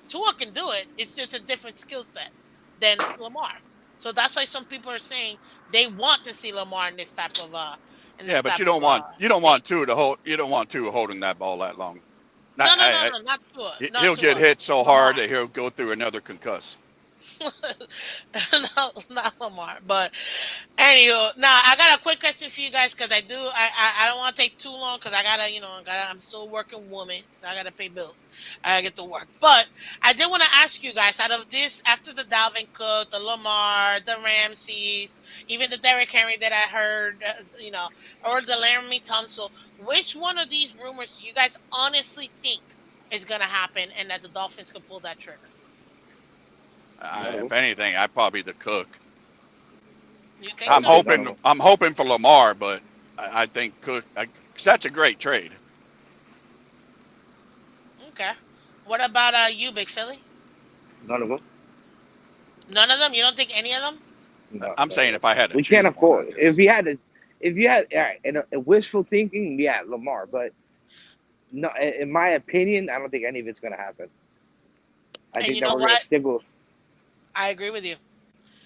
Speaker 1: Tua can do it. It's just a different skill set than Lamar. So that's why some people are saying they want to see Lamar in this
Speaker 2: Yeah, but
Speaker 1: type of
Speaker 2: you don't
Speaker 1: thing.
Speaker 2: want Tua to hold you don't want Tua holding that ball that long. Not,
Speaker 1: No, no, no, no, not Tua, not
Speaker 2: he'll get
Speaker 1: Tua.
Speaker 2: hit so hard
Speaker 1: Lamar.
Speaker 2: that he'll go through another concuss.
Speaker 1: No, not Lamar. But anywho, now I got a quick question for you guys because I don't want to take too long because I'm still a working woman, so I gotta pay bills. I gotta get to work. But I did want to ask you guys, out of this, after the Dalvin Cook, the Lamar, the Ramses, even the Derrick Henry that I heard, or the Laramie Tunsil, which one of these rumors do you guys honestly think is gonna happen and that the Dolphins could pull that trigger?
Speaker 3: No,
Speaker 2: If anything, I'd probably the Cook.
Speaker 1: You think
Speaker 3: I
Speaker 2: I'm
Speaker 3: would
Speaker 1: so?
Speaker 3: say none of
Speaker 2: hoping
Speaker 3: them.
Speaker 2: I'm hoping for Lamar, but I think Cook. 'Cause that's a great trade.
Speaker 1: Okay. What about you, Big Philly?
Speaker 3: None of them.
Speaker 1: None of them. You don't think any of them?
Speaker 3: No,
Speaker 2: I'm saying if I had to
Speaker 3: we can't
Speaker 2: choose one,
Speaker 3: afford.
Speaker 2: I'd
Speaker 3: If
Speaker 2: just
Speaker 3: you had to, if you had, all right, and wishful thinking, yeah, Lamar. But no, in my opinion, I don't think any of it's gonna happen. I
Speaker 1: And
Speaker 3: think
Speaker 1: you
Speaker 3: that
Speaker 1: know
Speaker 3: we're gonna
Speaker 1: what?
Speaker 3: stick with.
Speaker 1: I agree with you.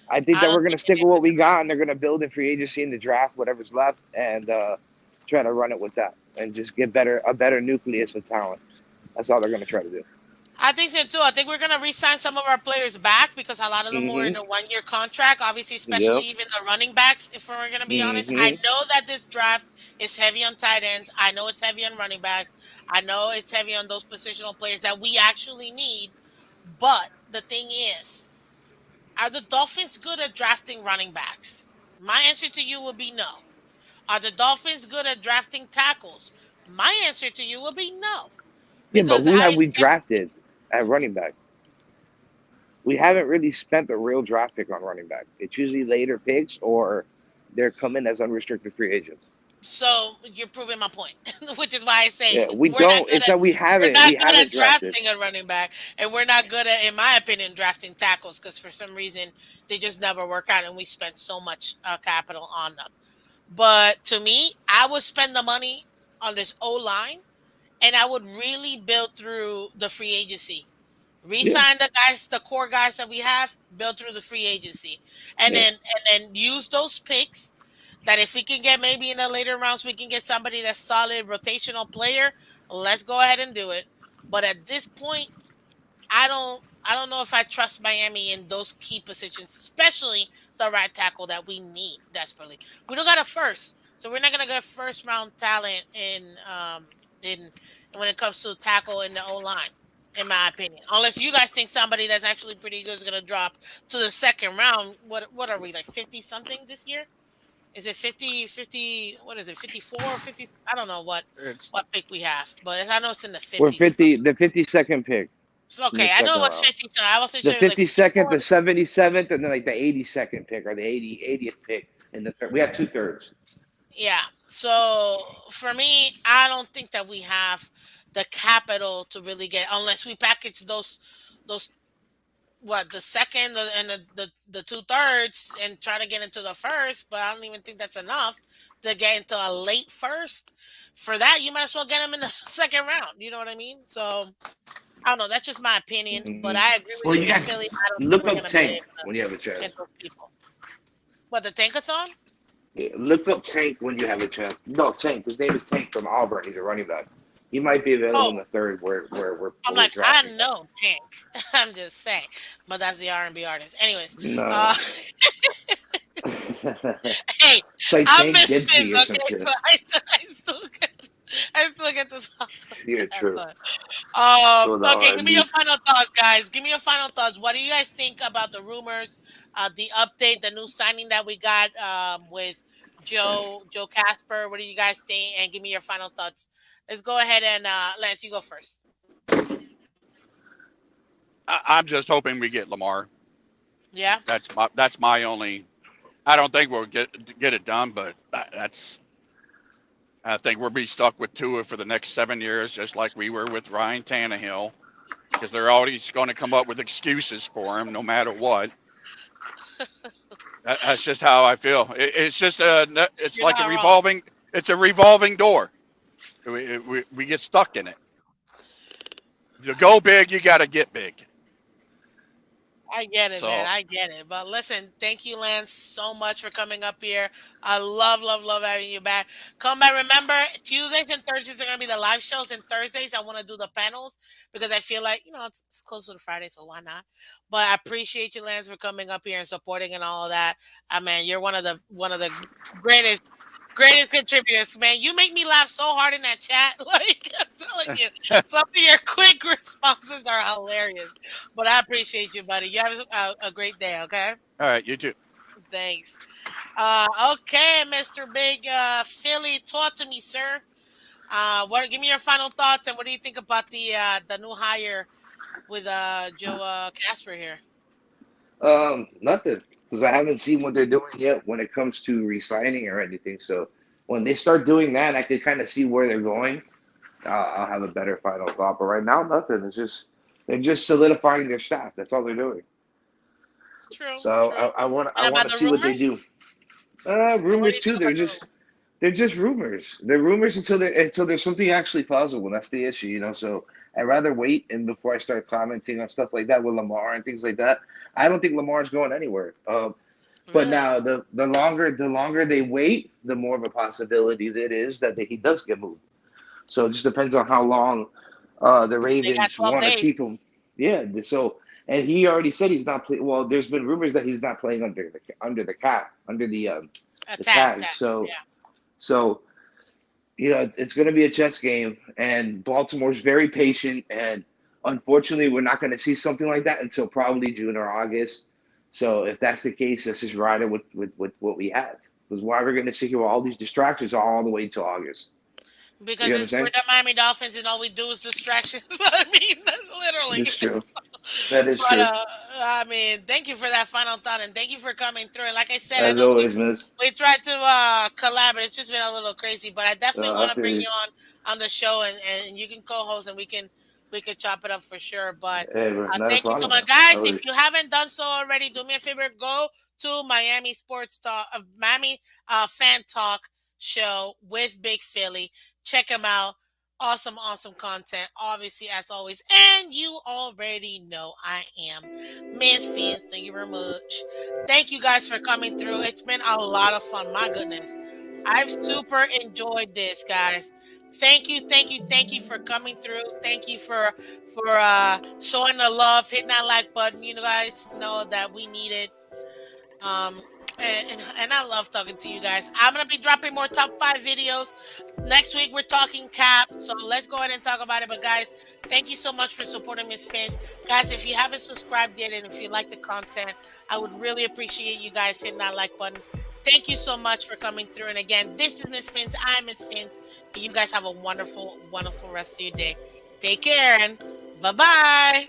Speaker 3: I think
Speaker 1: I
Speaker 3: that we're
Speaker 1: don't
Speaker 3: gonna
Speaker 1: think
Speaker 3: stick
Speaker 1: any
Speaker 3: with
Speaker 1: of
Speaker 3: what
Speaker 1: it's
Speaker 3: we
Speaker 1: gonna
Speaker 3: got, and they're gonna build in free agency in the draft, whatever's left, and try to run it with that, and just get a better nucleus of talent. That's all they're gonna try to do.
Speaker 1: I think so too. I think we're gonna re-sign some of our players back because a lot of them were in a
Speaker 3: Mm-hmm.
Speaker 1: 1-year contract. Obviously, especially
Speaker 3: Yep.
Speaker 1: even the running backs. If we're gonna be honest, I
Speaker 3: Mm-hmm.
Speaker 1: know that this draft is heavy on tight ends. I know it's heavy on running backs. I know it's heavy on those positional players that we actually need. But the thing is, are the Dolphins good at drafting running backs? My answer to you would be no. Are the Dolphins good at drafting tackles? My answer to you would be no.
Speaker 3: Yeah, but
Speaker 1: Because
Speaker 3: who have
Speaker 1: I
Speaker 3: we drafted at running back? We haven't really spent the real draft pick on running back. It's usually later picks or they're coming as unrestricted free agents.
Speaker 1: so you're proving my point, which is why I say
Speaker 3: Yeah, we
Speaker 1: we're not
Speaker 3: don't.
Speaker 1: good
Speaker 3: It's
Speaker 1: at
Speaker 3: that we
Speaker 1: we're
Speaker 3: haven't
Speaker 1: not
Speaker 3: we
Speaker 1: good
Speaker 3: haven't
Speaker 1: at
Speaker 3: drafted.
Speaker 1: drafting a running back, and we're not good at, in my opinion, drafting tackles because for some reason they just never work out, and we spent so much capital on them. But to me, I would spend the money on this O line, and I would really build through the free agency.
Speaker 3: Yeah,
Speaker 1: Resign the guys, the core guys that we have, build through the free agency, and
Speaker 3: yeah.
Speaker 1: then use those picks. That if we can get maybe in the later rounds, we can get somebody that's solid rotational player. Let's go ahead and do it. But at this point, I don't know if I trust Miami in those key positions, especially the right tackle that we need desperately. We don't got a first, so we're not gonna get first round talent in when it comes to tackle in the O line, in my opinion. Unless you guys think somebody that's actually pretty good is gonna drop to the second round. What are we, like 50 something this year? Is it 50 50? What is it, 54 50? I don't know
Speaker 2: it's
Speaker 1: what pick we have, but I know it's in the
Speaker 3: We're
Speaker 1: 50s if I'm
Speaker 3: 50, the 52nd pick in the
Speaker 1: okay. I know
Speaker 3: second
Speaker 1: it was
Speaker 3: round.
Speaker 1: 50, so I wasn't
Speaker 3: The
Speaker 1: sure it was like 54.
Speaker 3: 52nd, the 77th, and then like the 82nd pick or the 80th pick in the third. We have two thirds.
Speaker 1: Yeah. So for me, I don't think that we have the capital to really get unless we package those what the second and the two thirds and try to get into the first, but I don't even think that's enough to get into a late first. For that, you might as well get them in the second round. You know what I mean? So I don't know. That's just my opinion, but
Speaker 3: Mm-hmm.
Speaker 1: I agree with
Speaker 3: Well,
Speaker 1: you,
Speaker 3: you
Speaker 1: Big
Speaker 3: got
Speaker 1: Philly. I don't think
Speaker 3: look
Speaker 1: we're
Speaker 3: up
Speaker 1: gonna be
Speaker 3: Tank
Speaker 1: able to
Speaker 3: when you have a chance.
Speaker 1: get those people. What, the tankathon?
Speaker 3: Yeah, look up Tank when you have a chance. No, Tank. His name is Tank from Auburn. He's a running back. He might be available in
Speaker 1: Oh,
Speaker 3: the third
Speaker 1: I'm
Speaker 3: where we're
Speaker 1: like, I
Speaker 3: drafting
Speaker 1: know Tank. I'm just saying, but that's the R&B artist. Anyways,
Speaker 3: him. No.
Speaker 1: uh, hey,
Speaker 3: It's like
Speaker 1: I'm
Speaker 3: Tank
Speaker 1: Miss Fizz,
Speaker 3: Bigsby or some
Speaker 1: okay?
Speaker 3: shit.
Speaker 1: So I still get to talk
Speaker 3: Yeah,
Speaker 1: like that.
Speaker 3: true.
Speaker 1: But
Speaker 3: So the
Speaker 1: okay, give me your
Speaker 3: R&B.
Speaker 1: final thoughts, guys. Give me your final thoughts. What do you guys think about the rumors, the update, the new signing that we got with Joe Casper? What do you guys think? And give me your final thoughts. Let's go ahead and Lance, you go first.
Speaker 2: I'm just hoping we get Lamar.
Speaker 1: Yeah.
Speaker 2: That's my only. I don't think we'll get it done, but that's. I think we'll be stuck with Tua for the next 7 years, just like we were with Ryan Tannehill, because they're always going to come up with excuses for him, no matter what. That's just how I feel. It's just it's
Speaker 1: You're
Speaker 2: like a
Speaker 1: not wrong.
Speaker 2: revolving. It's a revolving door. We get stuck in it. To go big, you got to get big.
Speaker 1: I get it, man.
Speaker 2: So
Speaker 1: I get it. But listen, thank you, Lance, so much for coming up here. I love, love, love having you back. Come back. Remember, Tuesdays and Thursdays are going to be the live shows, and Thursdays I want to do the panels because I feel like, it's close to the Friday, so why not? But I appreciate you, Lance, for coming up here and supporting and all of that. I mean, you're one of the greatest. Greatest contributors, man. You make me laugh so hard in that chat. Like I'm telling you,
Speaker 2: all
Speaker 1: some of your quick responses are hilarious. But I appreciate you, buddy. You have a great day, okay?
Speaker 2: right, you too.
Speaker 1: Thanks. Okay, Mr. Big Philly, talk to me, sir. What? Give me your final thoughts, and what do you think about the new hire with Joe Casper here?
Speaker 3: Nothing, because I haven't seen what they're doing yet when it comes to resigning or anything. So when they start doing that, I can kind of see where they're going. I'll have a better final thought. But right now, nothing. They're just solidifying their staff. That's all they're doing.
Speaker 1: True,
Speaker 3: So
Speaker 1: true.
Speaker 3: I
Speaker 1: And
Speaker 3: want
Speaker 1: about
Speaker 3: to
Speaker 1: the
Speaker 3: see what they
Speaker 1: rumors?
Speaker 3: do.
Speaker 1: What do
Speaker 3: Rumors
Speaker 1: you
Speaker 3: too.
Speaker 1: think about the rumors?
Speaker 3: They're just rumors. They're rumors until there's something actually plausible. That's the issue, you know. So I'd rather wait and before I start commenting on stuff like that with Lamar and things like that. I don't think Lamar's going anywhere. But
Speaker 1: Really?
Speaker 3: now the longer they wait, the more of a possibility that is that he does get moved. So it just depends on how long the
Speaker 1: They got
Speaker 3: Ravens
Speaker 1: 12
Speaker 3: want to
Speaker 1: days.
Speaker 3: keep him. Yeah. So and he already said he's not playing. Well, there's been rumors that he's not playing under the cap under the
Speaker 1: Attack,
Speaker 3: tag.
Speaker 1: attack.
Speaker 3: So you know it's going to be a chess game, and Baltimore's very patient. And unfortunately, we're not going to see something like that until probably June or August. So if that's the case, let's just ride it with what we have. Because why we're going to sit here with all these distractions all the way till August? You
Speaker 1: Because
Speaker 3: know what I'm
Speaker 1: we're
Speaker 3: saying?
Speaker 1: the Miami Dolphins and all we do is distractions. I mean, that's
Speaker 3: That's
Speaker 1: literally.
Speaker 3: true. That is
Speaker 1: But
Speaker 3: true.
Speaker 1: I mean, thank you for that final thought, and thank you for coming through. And like I said, I
Speaker 3: As
Speaker 1: know
Speaker 3: always, Miss.
Speaker 1: we tried to collab, but it's just been a little crazy. But I definitely
Speaker 3: I
Speaker 1: want to
Speaker 3: feel
Speaker 1: bring
Speaker 3: you.
Speaker 1: you on the show, and you can co-host, and we can chop it up for sure. But
Speaker 3: Hey, bro, not a
Speaker 1: thank you so
Speaker 3: problem,
Speaker 1: much,
Speaker 3: man.
Speaker 1: guys. If
Speaker 3: Always.
Speaker 1: you haven't done so already, do me a favor, go to Miami Sports Talk, Miami Fan Talk show with Big Philly. Check him out. Awesome, awesome content, obviously, as always. And you already know I am Miss Phins. Thank you very much. Thank you guys for coming through. It's been a lot of fun. My goodness. I've super enjoyed this, guys. Thank you, thank you, thank you for coming through. Thank you for showing the love, hitting that like button. You guys know that we need it. Um, and I love talking to you guys. I'm gonna be dropping more top five videos next week. We're talking cap, so let's go ahead and talk about it. But guys, thank you so much for supporting Miss Fans. Guys, if you haven't subscribed yet, and if you like the content, I would really appreciate you guys hitting that like button. Thank you so much for coming through. And again, this is Miss Fins. I'm Miss Fins. And you guys have a wonderful, wonderful rest of your day. Take care and bye bye.